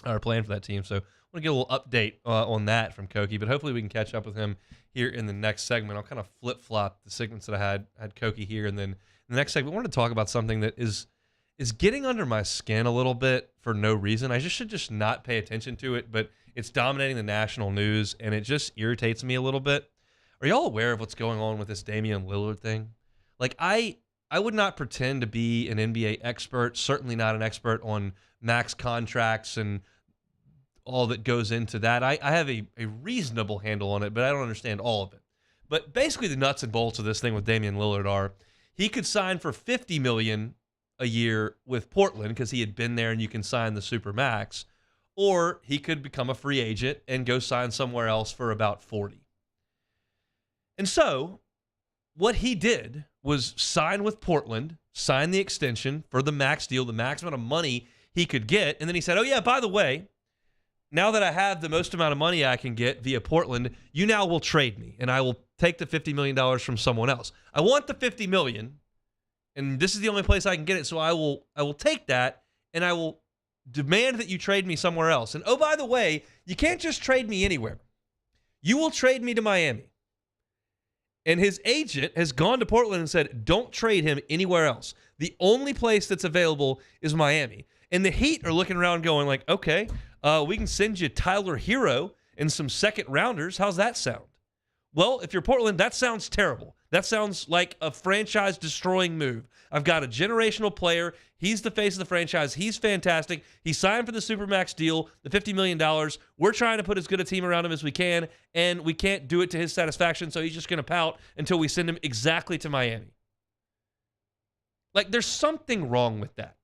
are playing for that team. So I want to get a little update on that from Koki, but hopefully we can catch up with him here in the next segment. I'll kind of flip-flop the segments that I had Koki here, and then in the next segment, I wanted to talk about something that is getting under my skin a little bit for no reason. I should just not pay attention to it, but it's dominating the national news, and it just irritates me a little bit. Are y'all aware of what's going on with this Damian Lillard thing? Like, I would not pretend to be an NBA expert, certainly not an expert on max contracts and all that goes into that. I have a reasonable handle on it, but I don't understand all of it. But basically the nuts and bolts of this thing with Damian Lillard are he could sign for $50 million a year with Portland because he had been there and you can sign the super max, or he could become a free agent and go sign somewhere else for about 40. And so what he did was sign with Portland, sign the extension for the max deal, the max amount of money he could get, and then he said, oh yeah, by the way, now that I have the most amount of money I can get via Portland, you now will trade me, and I will take the $50 million from someone else. I want the $50 million, and this is the only place I can get it, so I will take that, and I will demand that you trade me somewhere else. And oh, by the way, you can't just trade me anywhere. You will trade me to Miami. And his agent has gone to Portland and said, don't trade him anywhere else. The only place that's available is Miami. And the Heat are looking around going like, okay, we can send you Tyler Hero and some second rounders. How's that sound? Well, if you're Portland, that sounds terrible. That sounds like a franchise-destroying move. I've got a generational player. He's the face of the franchise. He's fantastic. He signed for the Supermax deal, the $50 million. We're trying to put as good a team around him as we can, and we can't do it to his satisfaction, so he's just going to pout until we send him exactly to Miami. Like, there's something wrong with that.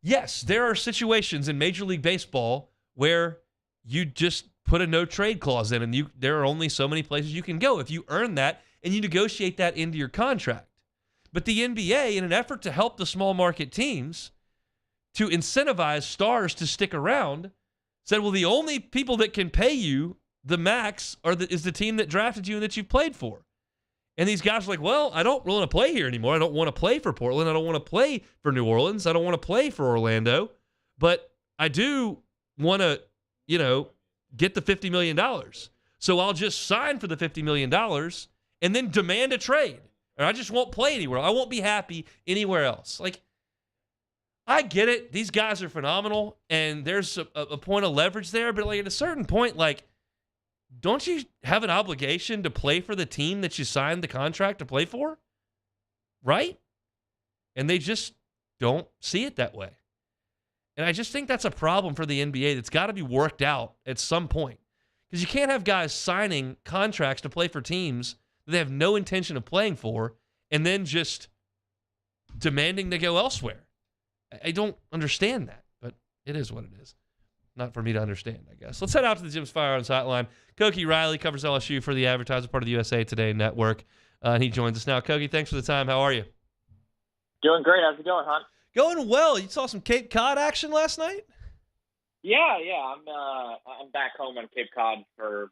Yes, there are situations in Major League Baseball where you just put a no-trade clause in, and there are only so many places you can go if you earn that and you negotiate that into your contract. But the NBA, in an effort to help the small market teams, to incentivize stars to stick around, said, well, the only people that can pay you the max is the team that drafted you and that you've played for. And these guys are like, well, I don't really want to play here anymore. I don't want to play for Portland. I don't want to play for New Orleans. I don't want to play for Orlando. But I do want to, get the $50 million. So I'll just sign for the $50 million and then demand a trade. Or I just won't play anywhere. I won't be happy anywhere else. Like, I get it. These guys are phenomenal, and there's a point of leverage there. But, like, at a certain point, like, don't you have an obligation to play for the team that you signed the contract to play for? Right? And they just don't see it that way. And I just think that's a problem for the NBA that's got to be worked out at some point. Because you can't have guys signing contracts to play for teams that they have no intention of playing for and then just demanding they go elsewhere. I don't understand that, but it is what it is. Not for me to understand, I guess. Let's head out to the Jim's Firearms Hotline. Koki Riley covers LSU for the Advertiser, part of the USA Today network. And he joins us now. Koki, thanks for the time. How are you? Doing great. How's it going, Hunt? Going well. You saw some Cape Cod action last night? Yeah. I'm back home on Cape Cod for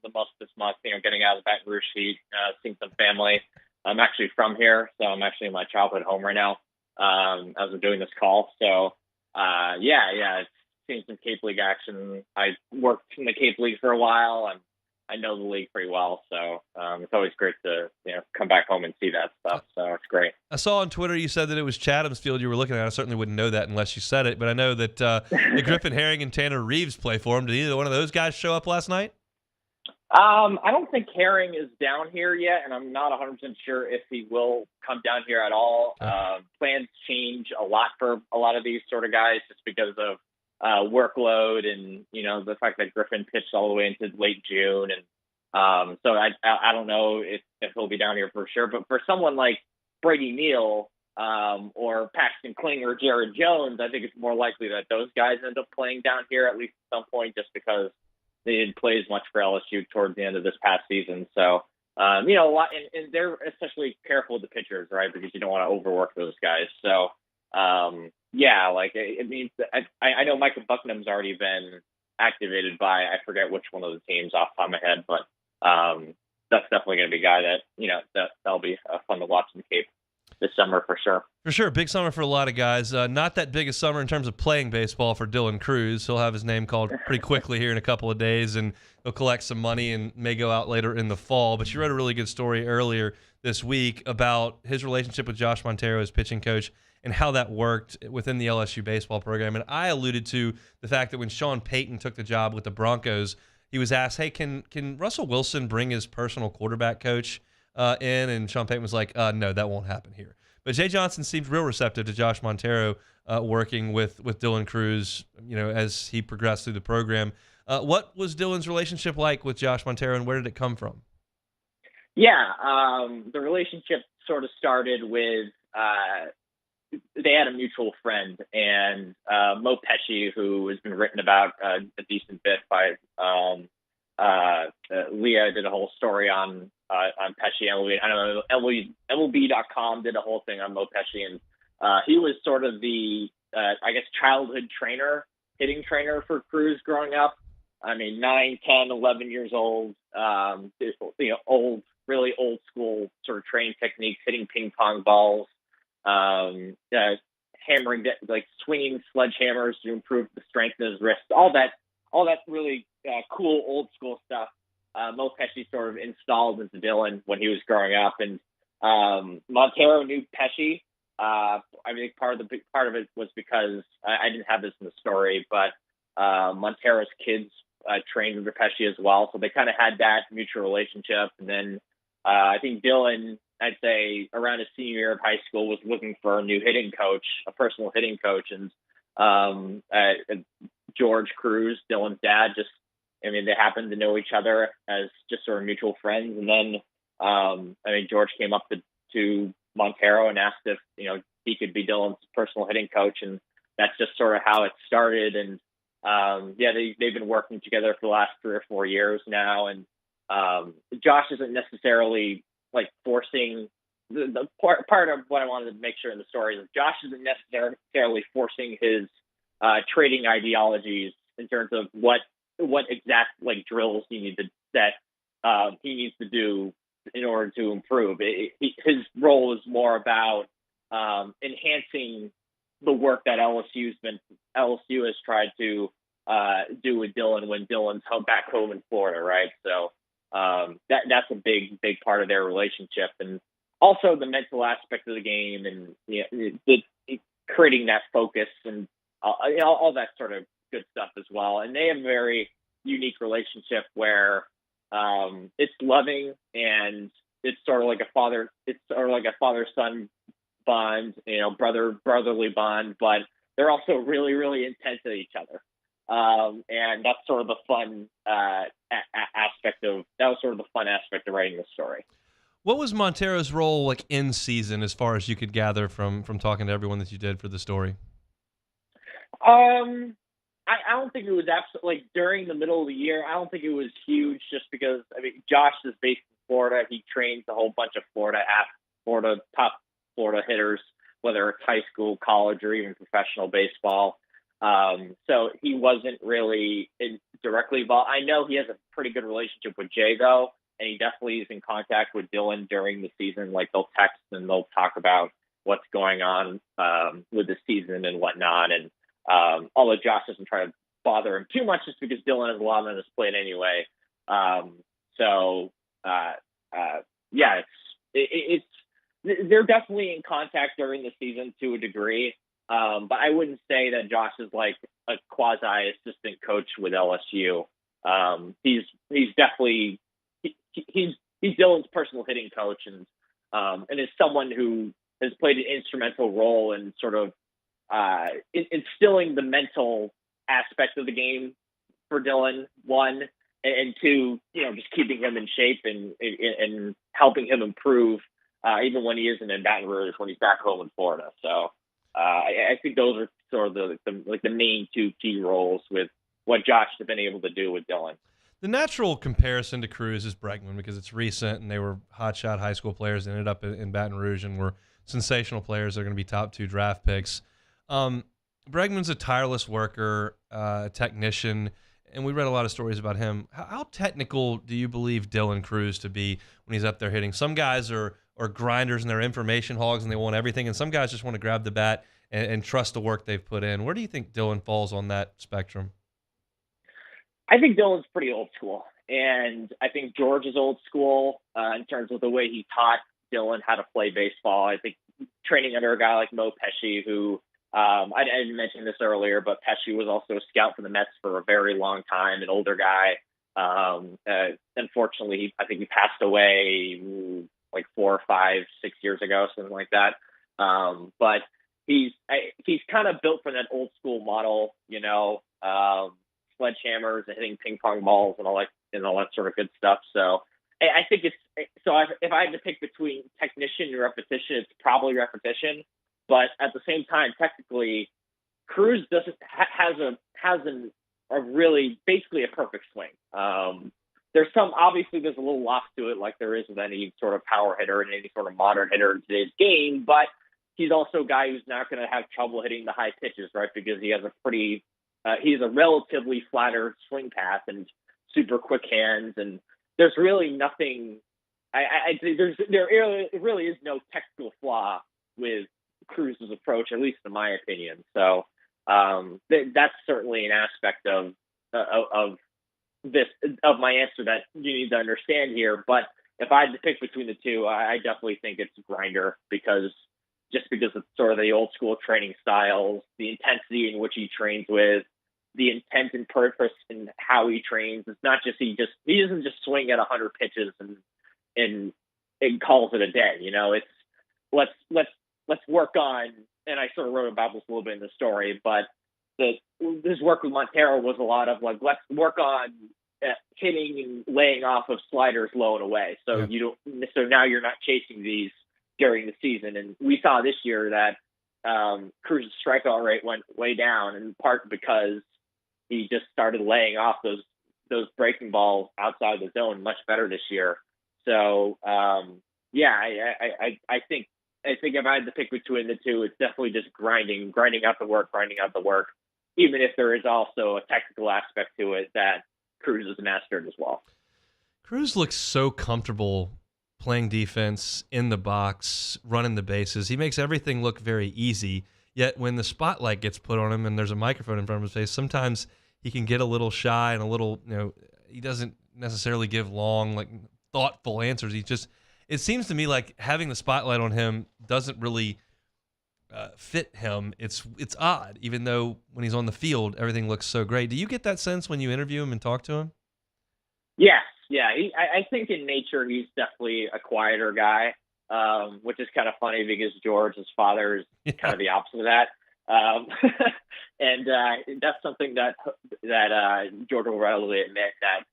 the most of this month. Getting out of the Baton Rouge heat, seeing some family. I'm actually from here, so I'm actually in my childhood home right now as we're doing this call. So, it's seeing some Cape League action. I worked in the Cape League for a while. I'm I know the league pretty well, so it's always great to come back home and see that stuff. So it's great. I saw on Twitter you said that it was Chatham's Field you were looking at. I certainly wouldn't know that unless you said it, but I know that the Griffin Herring and Tanner Reeves play for him. Did either one of those guys show up last night? I don't think Herring is down here yet, and I'm not 100% sure if he will come down here at all. Plans change a lot for a lot of these sort of guys just because of workload and, the fact that Griffin pitched all the way into late June. And so I don't know if he'll be down here for sure. But for someone like Brady Neal or Paxton Klinger or Jared Jones, I think it's more likely that those guys end up playing down here at least at some point just because they didn't play as much for LSU towards the end of this past season. So, a lot, and they're especially careful with the pitchers, right? Because you don't want to overwork those guys. So, it means I know Michael Bucknam's already been activated by, I forget which one of the teams off the top of my head, but that's definitely going to be a guy that, that'll be fun to watch in the Cape this summer for sure. For sure. Big summer for a lot of guys. Not that big a summer in terms of playing baseball for Dylan Cruz. He'll have his name called pretty quickly here in a couple of days, and he'll collect some money and may go out later in the fall. But you read a really good story earlier this week about his relationship with Josh Montero, his pitching coach, and how that worked within the LSU baseball program. And I alluded to the fact that when Sean Payton took the job with the Broncos, he was asked, hey, can Russell Wilson bring his personal quarterback coach in? And Sean Payton was like, no, that won't happen here. But Jay Johnson seems real receptive to Josh Montero working with Dylan Cruz, as he progressed through the program. What was Dylan's relationship like with Josh Montero, and where did it come from? Yeah, the relationship sort of started with they had a mutual friend, and Mo Pesci, who has been written about a decent bit by Leah, did a whole story on Pesci. I don't know, MLB.com did a whole thing on Mo Pesci, and he was sort of the childhood hitting trainer for Cruz growing up. I mean, 9, 10, 11 years old, really old school sort of training techniques, hitting ping pong balls, hammering, swinging sledgehammers to improve the strength of his wrists, all that really cool old school stuff. Mo Pesci sort of installed into Dylan when he was growing up, and Montero knew Pesci. I think part of it was because I didn't have this in the story, but Montero's kids trained under Pesci as well, so they kind of had that mutual relationship. And then I think Dylan, I'd say around his senior year of high school, was looking for a new hitting coach, a personal hitting coach, and George Cruz, Dylan's dad, they happened to know each other as just sort of mutual friends. And then, George came up to Montero and asked if, he could be Dylan's personal hitting coach. And that's just sort of how it started. And, they've been working together for the last 3 or 4 years now. And Josh isn't necessarily forcing the part of what I wanted to make sure in the story is Josh isn't necessarily forcing his trading ideologies in terms of what exact drills he needs to do in order to improve. His role is more about enhancing the work that LSU has tried to do with Dylan when Dylan's back home in Florida, right? So that's a big part of their relationship, and also the mental aspect of the game, and creating that focus and all that sort of good stuff as well. And they have a very unique relationship where it's loving, and it's sort of like a father-son bond, brotherly bond, but they're also really, really intense at each other. And that's sort of the fun aspect of writing the story. What was Montero's role in season, as far as you could gather from talking to everyone that you did for the story? I don't think it was absolutely during the middle of the year. I don't think it was huge, just because Josh is based in Florida. He trains a whole bunch of top Florida hitters, whether it's high school, college, or even professional baseball. So he wasn't really directly involved. I know he has a pretty good relationship with Jay, though, and he definitely is in contact with Dylan during the season. They'll text and they'll talk about what's going on with the season and whatnot. And although Josh doesn't try to bother him too much, just because Dylan has a lot on his plate anyway. So, yeah, it's they're definitely in contact during the season to a degree. But I wouldn't say that Josh is like a quasi assistant coach with LSU. He's definitely he's Dylan's personal hitting coach, and is someone who has played an instrumental role in sort of instilling the mental aspect of the game for Dylan, one, and two, just keeping him in shape and helping him improve, even when he isn't in Baton Rouge, when he's back home in Florida. So I think those are sort of the main two key roles with what Josh has been able to do with Dylan. The natural comparison to Cruz is Bregman because it's recent and they were hotshot high school players, ended up in Baton Rouge and were sensational players. They're going to be top 2 draft picks. Bregman's a tireless worker, a technician, and we read a lot of stories about him. How technical do you believe Dylan Cruz to be when he's up there hitting? Some guys are grinders and they're information hogs and they want everything, and some guys just want to grab the bat and trust the work they've put in. Where do you think Dylan falls on that spectrum? I think Dylan's pretty old school, and I think George is old school in terms of the way he taught Dylan how to play baseball. I think training under a guy like Mo Pesci, who I didn't mention this earlier, but Pesci was also a scout for the Mets for a very long time, an older guy. Unfortunately, I think he passed away like 4 or 5, 6 years ago, something like that. But he's kind of built for that old school model, sledgehammers and hitting ping pong balls and all that sort of good stuff. So I think if I had to pick between technician and repetition, it's probably repetition. But at the same time, technically, Cruz has a really basically a perfect swing. There's a little loft to it, like there is with any sort of power hitter and any sort of modern hitter in today's game. But he's also a guy who's not going to have trouble hitting the high pitches, right? Because he has he's a relatively flatter swing path and super quick hands, and there's really nothing. There really is no technical flaw with Cruz's approach, at least in my opinion. So that's certainly an aspect of my answer that you need to understand here. But if I had to pick between the two, I definitely think it's Grinder because of sort of the old school training styles, the intensity in which he trains with, the intent and purpose in how he trains. It's not just he doesn't just swing at 100 pitches and calls it a day. It's let's work on, and I sort of wrote about this a little bit in the story, but his work with Montero was a lot of like, let's work on hitting and laying off of sliders low and away. So so now you're not chasing these during the season. And we saw this year that Cruz's strikeout rate went way down, in part because he just started laying off those breaking balls outside the zone much better this year. So I think if I had to pick between the two, it's definitely just grinding out the work, even if there is also a technical aspect to it that Cruz has mastered as well. Cruz looks so comfortable playing defense in the box, running the bases. He makes everything look very easy. Yet when the spotlight gets put on him and there's a microphone in front of his face, sometimes he can get a little shy and a little, he doesn't necessarily give long, like thoughtful answers. It seems to me like having the spotlight on him doesn't really fit him. It's odd, even though when he's on the field, everything looks so great. Do you get that sense when you interview him and talk to him? Yes. Yeah. I think in nature, he's definitely a quieter guy, which is kind of funny because George, his father, is kind of the opposite of that. And that's something that George will readily admit that,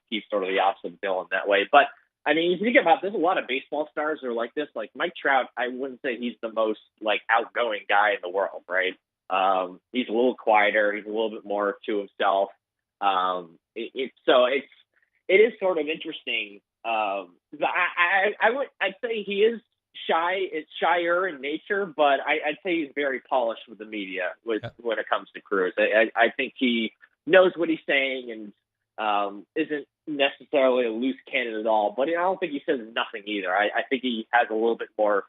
he's sort of the opposite of Dylan that way. But I mean, you think about, there's a lot of baseball stars who are like this. Like Mike Trout, I wouldn't say he's the most like outgoing guy in the world, right? He's a little quieter. He's a little bit more to himself. It is sort of interesting. I'd say he is shy. It's shyer in nature, but I'd say he's very polished with the media when it comes to Cruz. I think he knows what he's saying and isn't necessarily a loose cannon at all, but I don't think he says nothing either. I think he has a little bit more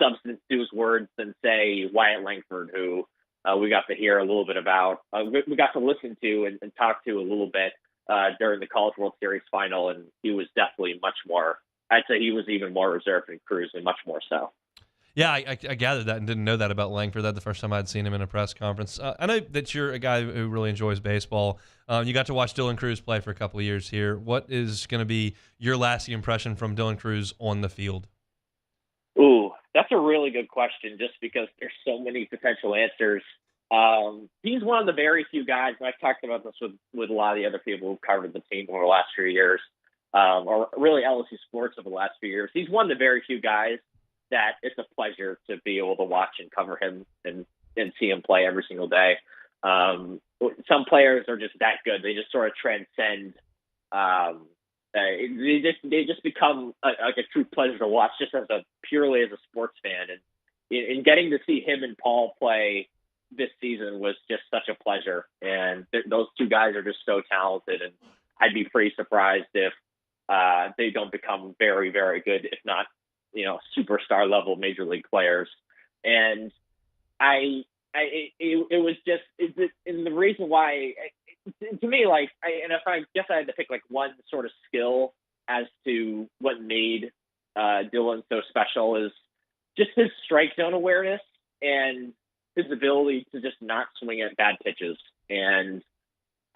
substance to his words than, say, Wyatt Langford, who we got to hear a little bit about. We got to listen to and talk to a little bit. during the College World Series final, and he was definitely much more. I'd say he was even more reserved than Cruz, and much more so. Yeah, I gathered that and didn't know that about Langford. That's the first time I'd seen him in a press conference. I know that you're a guy who really enjoys baseball. You got to watch Dylan Cruz play for a couple of years here. What is going to be your lasting impression from Dylan Cruz on the field? Ooh, that's a really good question, just because there's so many potential answers. He's one of the very few guys, and I've talked about this with a lot of the other people who've covered the team over the last few years, or really LSU sports over the last few years. He's one of the very few guys that it's a pleasure to be able to watch and cover him and see him play every single day. Some players are just that good. They just sort of transcend. They just become like a true pleasure to watch, just purely as a sports fan. And in getting to see him and Paul play this season was just such a pleasure. And those two guys are just so talented. And I'd be pretty surprised if they don't become very, very good, if not, superstar level major league players. And it was just, and the reason why, to me, and if I guess I had to pick one sort of skill as to what made Dylan so special, is just his strike zone awareness and his ability to just not swing at bad pitches. And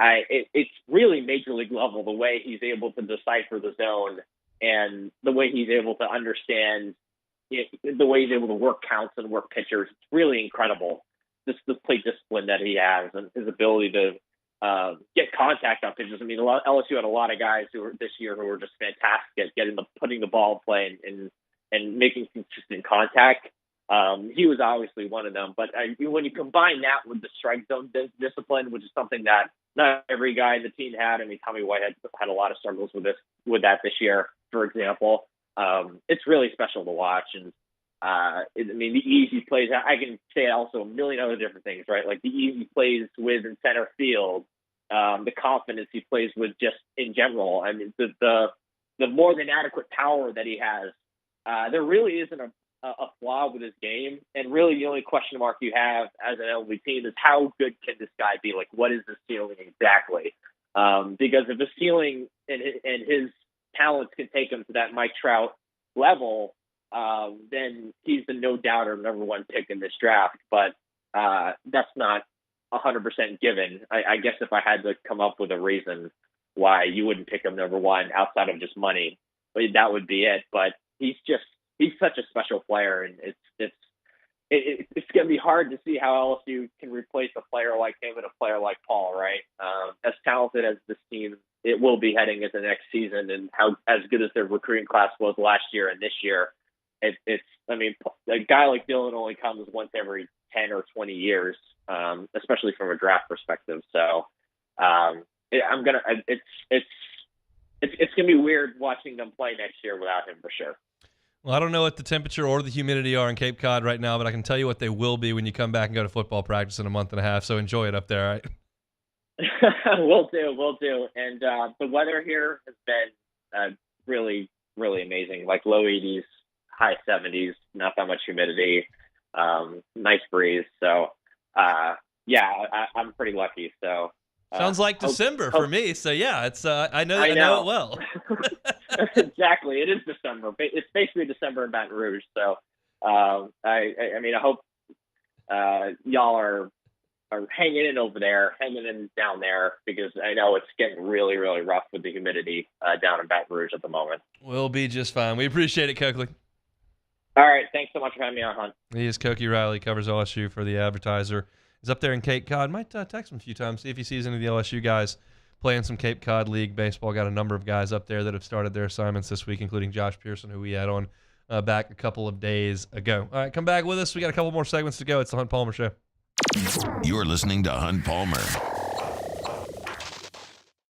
it's really major league level, the way he's able to decipher the zone and the way he's able to understand, the way he's able to work counts and work pitchers. It's really incredible. The plate discipline that he has and his ability to get contact on pitches. I mean, LSU had a lot of guys this year who were just fantastic at putting the ball in play and making consistent contact. He was obviously one of them. But when you combine that with the strike zone discipline, which is something that not every guy in the team had. I mean, Tommy Whitehead had a lot of struggles with that this year, for example. It's really special to watch. And the easy plays, I can say also a million other different things, right? Like the easy plays with in center field, the confidence he plays with just in general. I mean, the more than adequate power that he has, there really isn't a flaw with his game. And really the only question mark you have as an MLB team is how good can this guy be? Like, what is the ceiling exactly? Because if the ceiling and his talents can take him to that Mike Trout level, then he's the no doubter number one pick in this draft. But that's not 100% given. I guess if I had to come up with a reason why you wouldn't pick him number one outside of just money, that would be it. But he's such a special player, and it's going to be hard to see how LSU can replace a player like him and a player like Paul, right? As talented as this team it will be heading into next season, and how as good as their recruiting class was last year and this year, a guy like Dylan only comes once every 10 or 20 years, especially from a draft perspective. So it's gonna be weird watching them play next year without him, for sure. Well, I don't know what the temperature or the humidity are in Cape Cod right now, but I can tell you what they will be when you come back and go to football practice in a month and a half. So enjoy it up there, all right? Will do. And the weather here has been really, really amazing. Like low 80s, high 70s, not that much humidity, nice breeze. So, I'm pretty lucky. So sounds like December for me. So yeah, it's I know it well. Exactly, it is December. It's basically December in Baton Rouge. So I hope y'all are hanging in over there, hanging in down there, because I know it's getting really, really rough with the humidity down in Baton Rouge at the moment. We'll be just fine. We appreciate it, Coakley. All right, thanks so much for having me on, Hunt. He is Cokie Riley, covers LSU for the Advertiser. He's up there in Cape Cod. Might text him a few times, see if he sees any of the LSU guys playing some Cape Cod League baseball. Got a number of guys up there that have started their assignments this week, including Josh Pearson, who we had on back a couple of days ago. All right, come back with us. We got a couple more segments to go. It's the Hunt Palmer Show. You're listening to Hunt Palmer.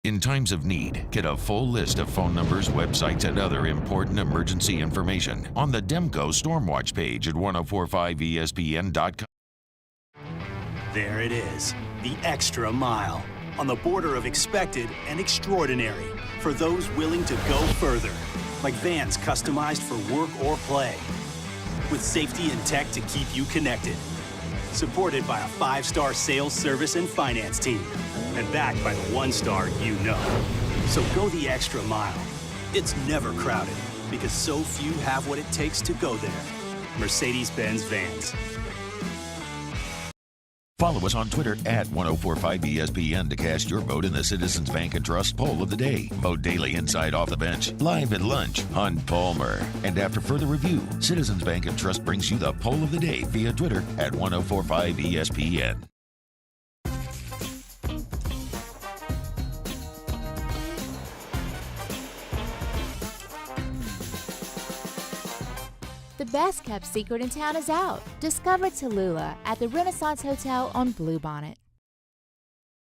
In times of need, get a full list of phone numbers, websites, and other important emergency information on the Demco Stormwatch page at 1045ESPN.com. There it is, the extra mile, on the border of expected and extraordinary, for those willing to go further, like vans customized for work or play, with safety and tech to keep you connected. Supported by a 5-star sales, service, and finance team. and backed by the one-star you know. So go the extra mile. It's never crowded because so few have what it takes to go there. Mercedes-Benz Vans. Follow us on Twitter at 1045ESPN to cast your vote in the Citizens Bank and Trust Poll of the Day. Vote daily inside Off the Bench, live at lunch, Hunt Palmer. And after further review, Citizens Bank and Trust brings you the Poll of the Day via Twitter at 1045ESPN. The best kept secret in town is out. Discover Tallulah at the Renaissance Hotel on Bluebonnet.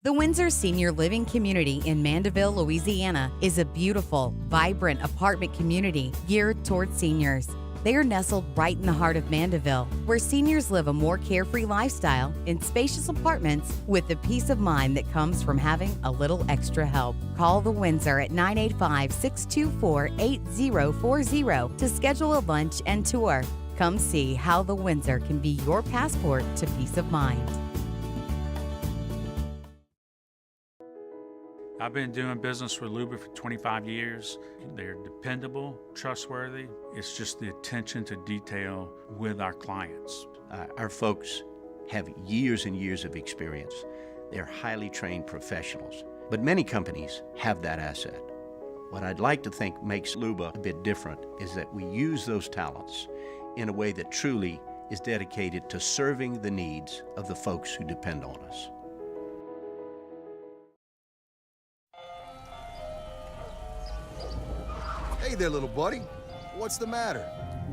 The Windsor Senior Living Community in Mandeville, Louisiana is a beautiful, vibrant apartment community geared toward seniors. They are nestled right in the heart of Mandeville, where seniors live a more carefree lifestyle in spacious apartments with the peace of mind that comes from having a little extra help. Call the Windsor at 985-624-8040 to schedule a lunch and tour. Come see how the Windsor can be your passport to peace of mind. I've been doing business with Luba for 25 years. They're dependable, trustworthy. It's just the attention to detail with our clients. Our folks have years and years of experience. They're highly trained professionals, but many companies have that asset. What I'd like to think makes Luba a bit different is that we use those talents in a way that truly is dedicated to serving the needs of the folks who depend on us. Hey there, little buddy. What's the matter?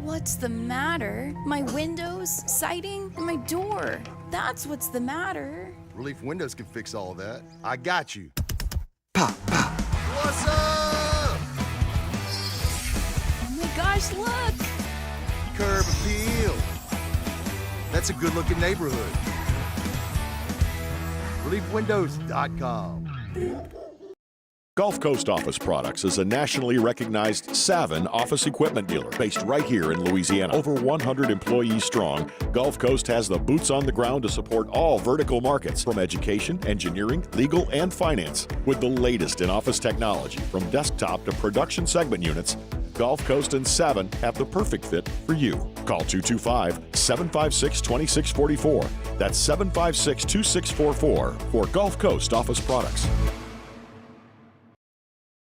What's the matter? My windows, siding, and my door. That's what's the matter. Relief Windows can fix all of that. I got you. Pop, pop. What's up? Oh my gosh, look! Curb appeal. That's a good-looking neighborhood. ReliefWindows.com. Gulf Coast Office Products is a nationally recognized Savin office equipment dealer based right here in Louisiana. Over 100 employees strong, Gulf Coast has the boots on the ground to support all vertical markets, from education, engineering, legal, and finance. With the latest in office technology, from desktop to production segment units, Gulf Coast and Savin have the perfect fit for you. Call 225-756-2644. That's 756-2644 for Gulf Coast Office Products.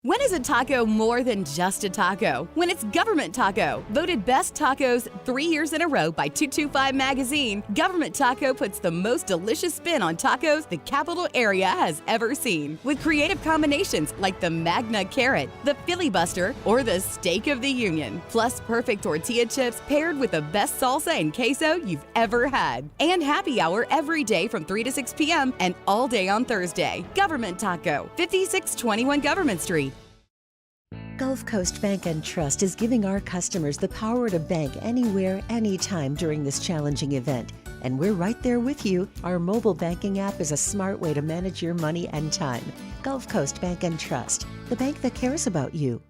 When is a taco more than just a taco? When it's Government Taco. Voted best tacos 3 years in a row by 225 Magazine, Government Taco puts the most delicious spin on tacos the capital area has ever seen. With creative combinations like the Magna Carrot, the Filibuster, or the Steak of the Union. Plus perfect tortilla chips paired with the best salsa and queso you've ever had. And happy hour every day from 3 to 6 p.m. and all day on Thursday. Government Taco, 5621 Government Street. Gulf Coast Bank and Trust is giving our customers the power to bank anywhere, anytime during this challenging event. And we're right there with you. Our mobile banking app is a smart way to manage your money and time. Gulf Coast Bank and Trust, the bank that cares about you.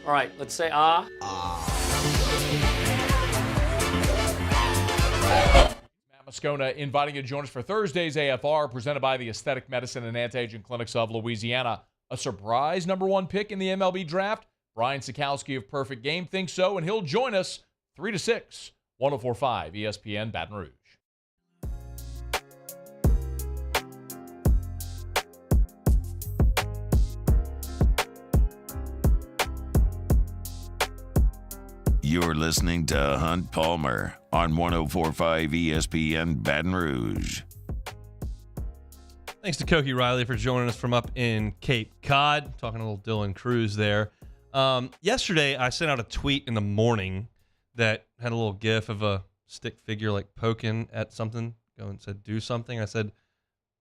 All right, let's say ah. Matt Moscona inviting you to join us for Thursday's AFR, presented by the Aesthetic Medicine and Anti-Aging Clinics of Louisiana. A surprise #1 pick in the MLB draft? Brian Sikowski of Perfect Game thinks so, and he'll join us 3 to 6, 104.5 ESPN Baton Rouge. You're listening to Hunt Palmer on 104.5 ESPN Baton Rouge. Thanks to Koki Riley for joining us from up in Cape Cod. Talking a little Dylan Cruz there. Yesterday, I sent out a tweet in the morning that had a little gif of a stick figure like poking at something. Going and said, do something. I said,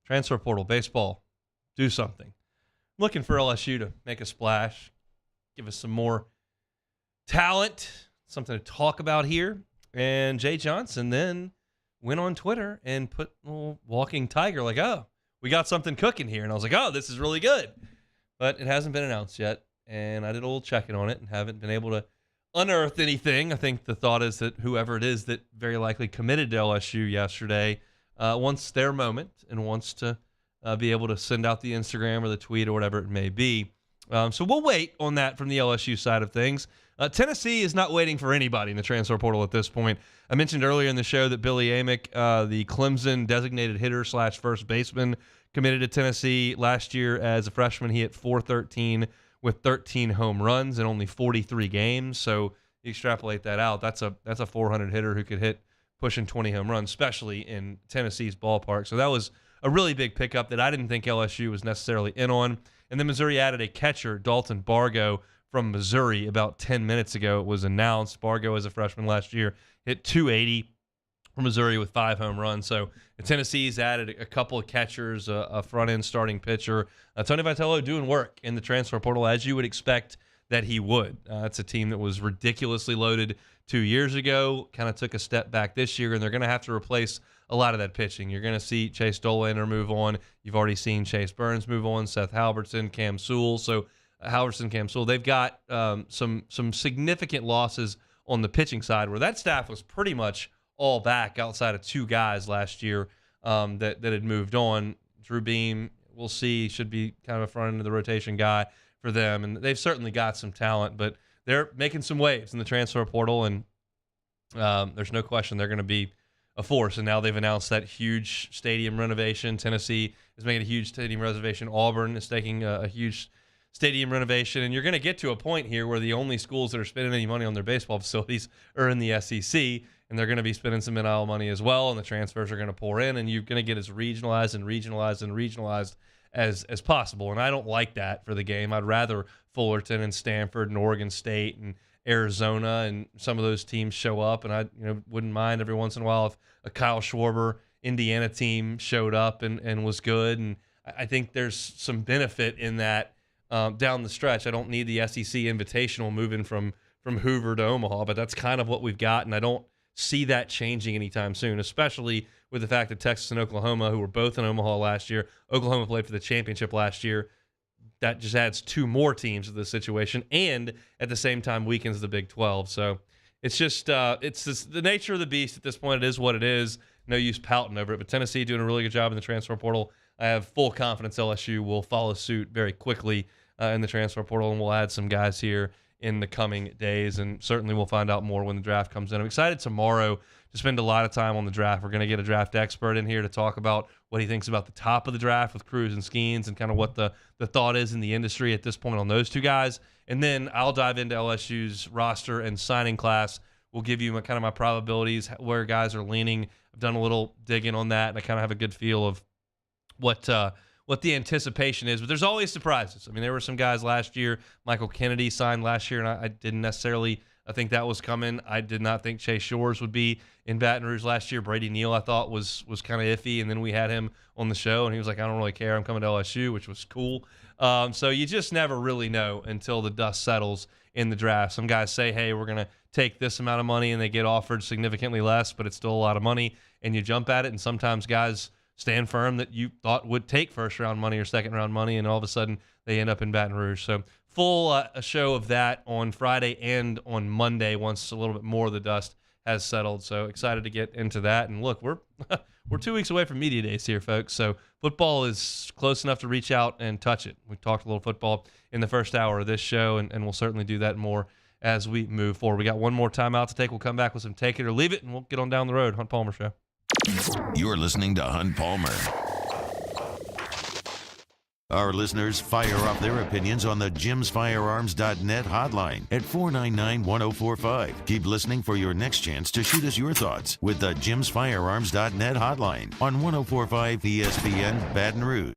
transfer portal, baseball, do something. I'm looking for LSU to make a splash, give us some more talent, something to talk about here. And Jay Johnson then went on Twitter and put a little walking tiger like, oh, we got something cooking here. And I was like, oh, this is really good. But it hasn't been announced yet. And I did a little checking on it and haven't been able to unearth anything. I think the thought is that whoever it is that very likely committed to LSU yesterday wants their moment and wants to be able to send out the Instagram or the tweet or whatever it may be. So we'll wait on that from the LSU side of things. Tennessee is not waiting for anybody in the transfer portal at this point. I mentioned earlier in the show that Billy Amick, the Clemson designated hitter / first baseman, committed to Tennessee last year as a freshman. He hit .413 with 13 home runs in only 43 games. So you extrapolate that out, that's a 400 hitter who could hit pushing 20 home runs, especially in Tennessee's ballpark. So that was a really big pickup that I didn't think LSU was necessarily in on. And then Missouri added a catcher, Dalton Bargo, from Missouri about 10 minutes ago. It was announced. Bargo, as a freshman last year, hit .280 for Missouri with 5 home runs. So Tennessee's added a couple of catchers, a front-end starting pitcher. Tony Vitello doing work in the transfer portal, as you would expect that he would. It's a team that was ridiculously loaded 2 years ago, kind of took a step back this year, and they're going to have to replace a lot of that pitching. You're going to see Chase Dollander move on. You've already seen Chase Burns move on, Seth Halbertson, Cam Sewell. So Halverson, Cam Sewell, they've got some significant losses on the pitching side, where that staff was pretty much all back outside of 2 guys last year that had moved on. Drew Beam, we'll see, should be kind of a front end of the rotation guy for them, and they've certainly got some talent, but they're making some waves in the transfer portal, and there's no question they're going to be a force. And now they've announced that huge stadium renovation. Tennessee is making a huge stadium renovation. Auburn is taking a huge stadium renovation, and you're going to get to a point here where the only schools that are spending any money on their baseball facilities are in the SEC, and they're going to be spending some NIL money as well, and the transfers are going to pour in, and you're going to get as regionalized as possible. And I don't like that for the game. I'd rather Fullerton and Stanford and Oregon State and Arizona and some of those teams show up, and I wouldn't mind every once in a while if a Kyle Schwarber Indiana team showed up and was good. And I think there's some benefit in that down the stretch. I don't need the SEC Invitational moving from Hoover to Omaha, but that's kind of what we've got, and I don't see that changing anytime soon, especially with the fact that Texas and Oklahoma, who were both in Omaha last year, Oklahoma played for the championship last year. That just adds 2 more teams to the situation, and at the same time weakens the Big 12. So it's just the nature of the beast at this point. It is what it is. No use pouting over it. But Tennessee doing a really good job in the transfer portal. I have full confidence LSU will follow suit very quickly in the transfer portal, and we'll add some guys here in the coming days, and certainly we'll find out more when the draft comes in. I'm excited tomorrow to spend a lot of time on the draft. We're going to get a draft expert in here to talk about what he thinks about the top of the draft with Cruz and Skeens, and kind of what the thought is in the industry at this point on those 2 guys. And then I'll dive into LSU's roster and signing class. We'll give you kind of my probabilities, where guys are leaning. I've done a little digging on that, and I kind of have a good feel of what the anticipation is. But there's always surprises. I mean, there were some guys last year. Michael Kennedy signed last year, and I didn't necessarily think that was coming. I did not think Chase Shores would be in Baton Rouge last year. Brady Neal, I thought, was kind of iffy, and then we had him on the show, and he was like, I don't really care. I'm coming to LSU, which was cool. So you just never really know until the dust settles in the draft. Some guys say, hey, we're going to take this amount of money, and they get offered significantly less, but it's still a lot of money, and you jump at it. And sometimes guys stand firm that you thought would take first-round money or second-round money, and all of a sudden they end up in Baton Rouge. So full a show of that on Friday and on Monday once a little bit more of the dust has settled. So excited to get into that. And look, we're 2 weeks away from media days here, folks. So football is close enough to reach out and touch it. We talked a little football in the first hour of this show, and we'll certainly do that more as we move forward. We got one more timeout to take. We'll come back with some Take It or Leave It, and we'll get on down the road. Hunt Palmer Show. You're listening to Hunt Palmer. Our listeners fire off their opinions on the jimsfirearms.net hotline at 499-1045. Keep listening for your next chance to shoot us your thoughts with the jimsfirearms.net hotline on 104.5 ESPN Baton Rouge.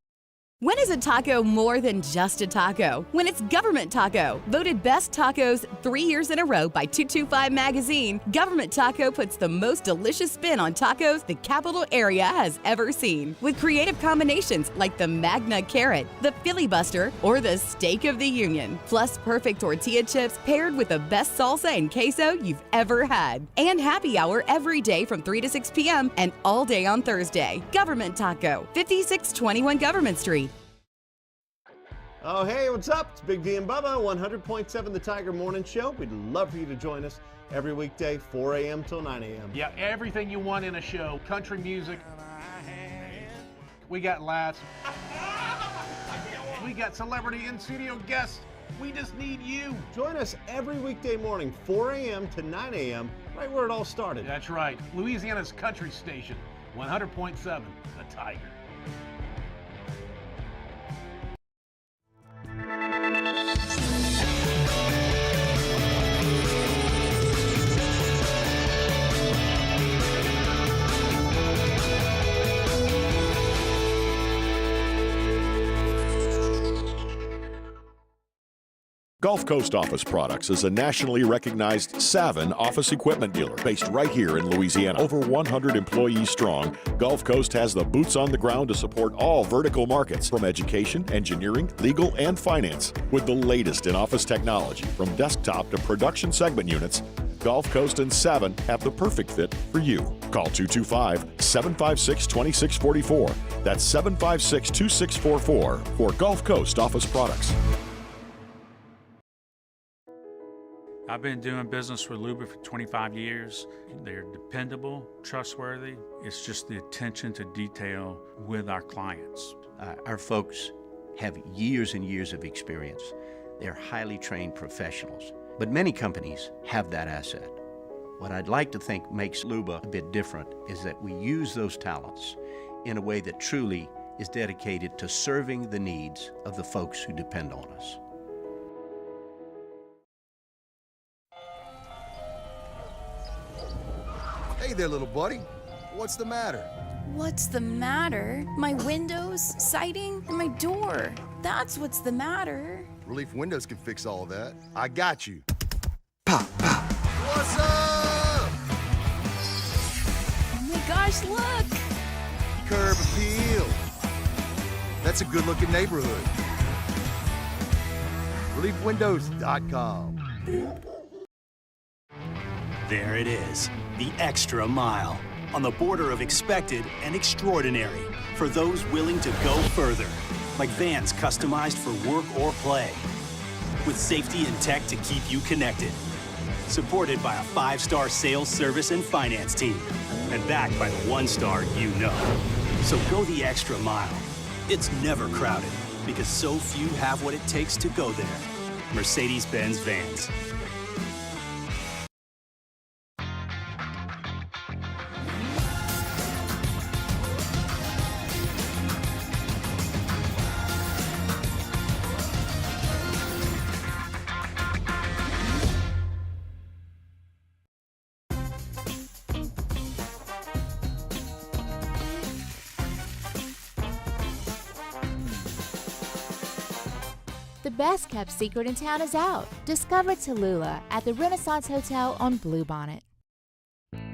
When is a taco more than just a taco? When it's Government Taco. Voted best tacos 3 years in a row by 225 Magazine, Government Taco puts the most delicious spin on tacos the capital area has ever seen. With creative combinations like the Magna Carrot, the Filibuster, or the Steak of the Union. Plus perfect tortilla chips paired with the best salsa and queso you've ever had. And happy hour every day from 3 to 6 p.m. and all day on Thursday. Government Taco, 5621 Government Street. Oh, hey, what's up? It's Big D and Bubba, 100.7 The Tiger Morning Show. We'd love for you to join us every weekday, 4 a.m. till 9 a.m. Yeah, everything you want in a show. Country music. We got laughs. We got celebrity in-studio guests. We just need you. Join us every weekday morning, 4 a.m. to 9 a.m., right where it all started. That's right. Louisiana's country station, 100.7, The Tiger. Gulf Coast Office Products is a nationally recognized Savin office equipment dealer based right here in Louisiana. Over 100 employees strong, Gulf Coast has the boots on the ground to support all vertical markets, from education, engineering, legal, and finance. With the latest in office technology, from desktop to production segment units, Gulf Coast and Savin have the perfect fit for you. Call 225-756-2644. That's 756-2644 for Gulf Coast Office Products. I've been doing business with Luba for 25 years. They're dependable, trustworthy. It's just the attention to detail with our clients. Our folks have years and years of experience. They're highly trained professionals. But many companies have that asset. What I'd like to think makes Luba a bit different is that we use those talents in a way that truly is dedicated to serving the needs of the folks who depend on us. Hey there, little buddy. What's the matter? What's the matter? My windows, siding, and my door. That's what's the matter. Relief Windows can fix all that. I got you. Pop, pop. What's up? Oh my gosh, look! Curb appeal. That's a good-looking neighborhood. ReliefWindows.com. There it is, the extra mile, on the border of expected and extraordinary, for those willing to go further, like vans customized for work or play, with safety and tech to keep you connected, supported by a 5-star sales, service, and finance team, and backed by the 1-star you know. So go the extra mile. It's never crowded, because so few have what it takes to go there. Mercedes-Benz Vans. The best kept secret in town is out. Discover Tallulah at the Renaissance Hotel on Bluebonnet.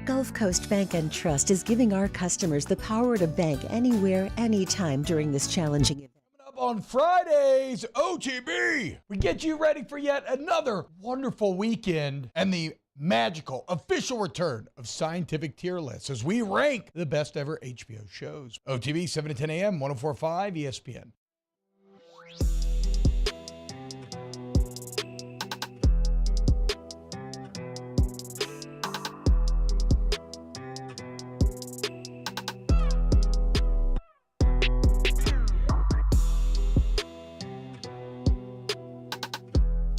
Gulf Coast Bank and Trust is giving our customers the power to bank anywhere, anytime during this challenging event. Up on Fridays, OTB, we get you ready for yet another wonderful weekend and the magical official return of Scientific Tier Lists as we rank the best ever HBO shows. OTB, 7 to 10 a.m., 104.5 ESPN.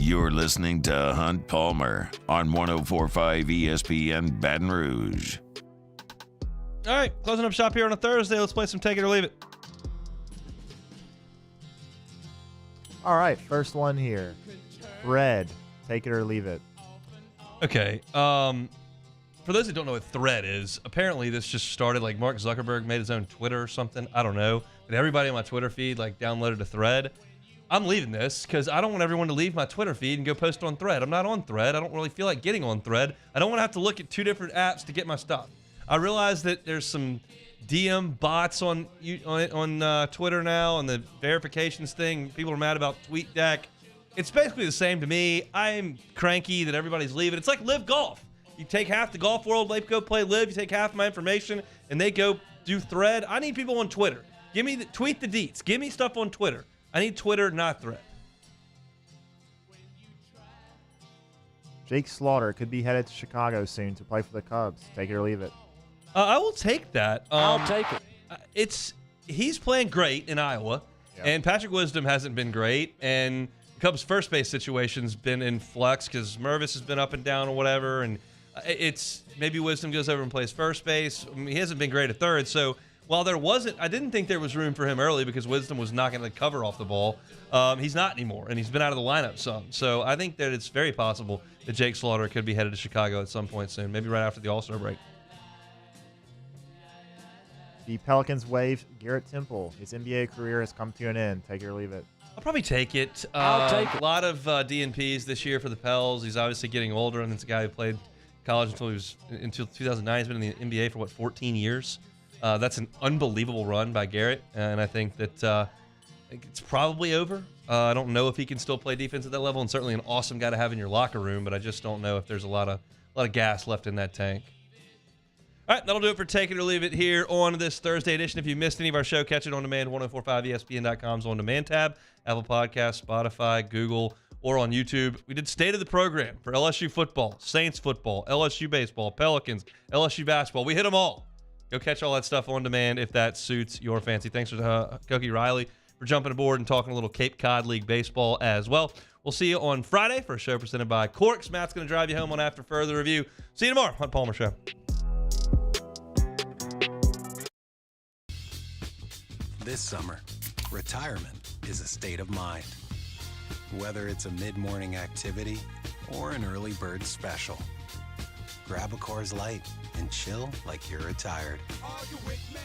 You're listening to Hunt Palmer on 104.5 ESPN Baton Rouge. All right, closing up shop here on a Thursday. Let's play some Take It or Leave It. All right, first one here. Thread, take it or leave it. Okay. For those that don't know what Thread is, apparently this just started, like Mark Zuckerberg made his own Twitter or something. I don't know. But everybody on my Twitter feed like downloaded a Thread. I'm leaving this because I don't want everyone to leave my Twitter feed and go post on Thread. I'm not on Thread. I don't really feel like getting on Thread. I don't want to have to look at 2 different apps to get my stuff. I realize that there's some DM bots on Twitter now, and the verifications thing. People are mad about TweetDeck. It's basically the same to me. I'm cranky that everybody's leaving. It's like Live Golf. You take half the golf world, they go play Live. You take half my information, and they go do Thread. I need people on Twitter. Tweet the deets. Give me stuff on Twitter. I need Twitter, not Thread. Jake Slaughter could be headed to Chicago soon to play for the Cubs. Take it or leave it. I will take that. I'll take it. he's playing great in Iowa, and Patrick Wisdom hasn't been great, and Cubs' first base situation's been in flux because Mervis has been up and down or whatever, and it's maybe Wisdom goes over and plays first base. I mean, he hasn't been great at third, so while I didn't think there was room for him early because Wisdom was knocking the cover off the ball. He's not anymore, and he's been out of the lineup some. So I think that it's very possible that Jake Slaughter could be headed to Chicago at some point soon, maybe right after the All-Star break. The Pelicans waive Garrett Temple. His NBA career has come to an end. Take it or leave it. I'll probably take it. I'll take it. A lot of DNPs this year for the Pels. He's obviously getting older, and it's a guy who played college until 2009. He's been in the NBA for, 14 years? That's an unbelievable run by Garrett, and I think that it's probably over. I don't know if he can still play defense at that level, and certainly an awesome guy to have in your locker room, but I just don't know if there's a lot of gas left in that tank. All right, that'll do it for Take It or Leave It here on this Thursday edition. If you missed any of our show, catch it on demand, 1045ESPN.com's on-demand tab, Apple Podcasts, Spotify, Google, or on YouTube. We did State of the Program for LSU football, Saints football, LSU baseball, Pelicans, LSU basketball. We hit them all. Go catch all that stuff on demand if that suits your fancy. Thanks to Koki Riley for jumping aboard and talking a little Cape Cod League baseball as well. We'll see you on Friday for a show presented by Corks. Matt's going to drive you home on After Further Review. See you tomorrow. Hunt Palmer Show. This summer, retirement is a state of mind. Whether it's a mid-morning activity or an early bird special, grab a Coors Light and chill like you're retired. Are you with me?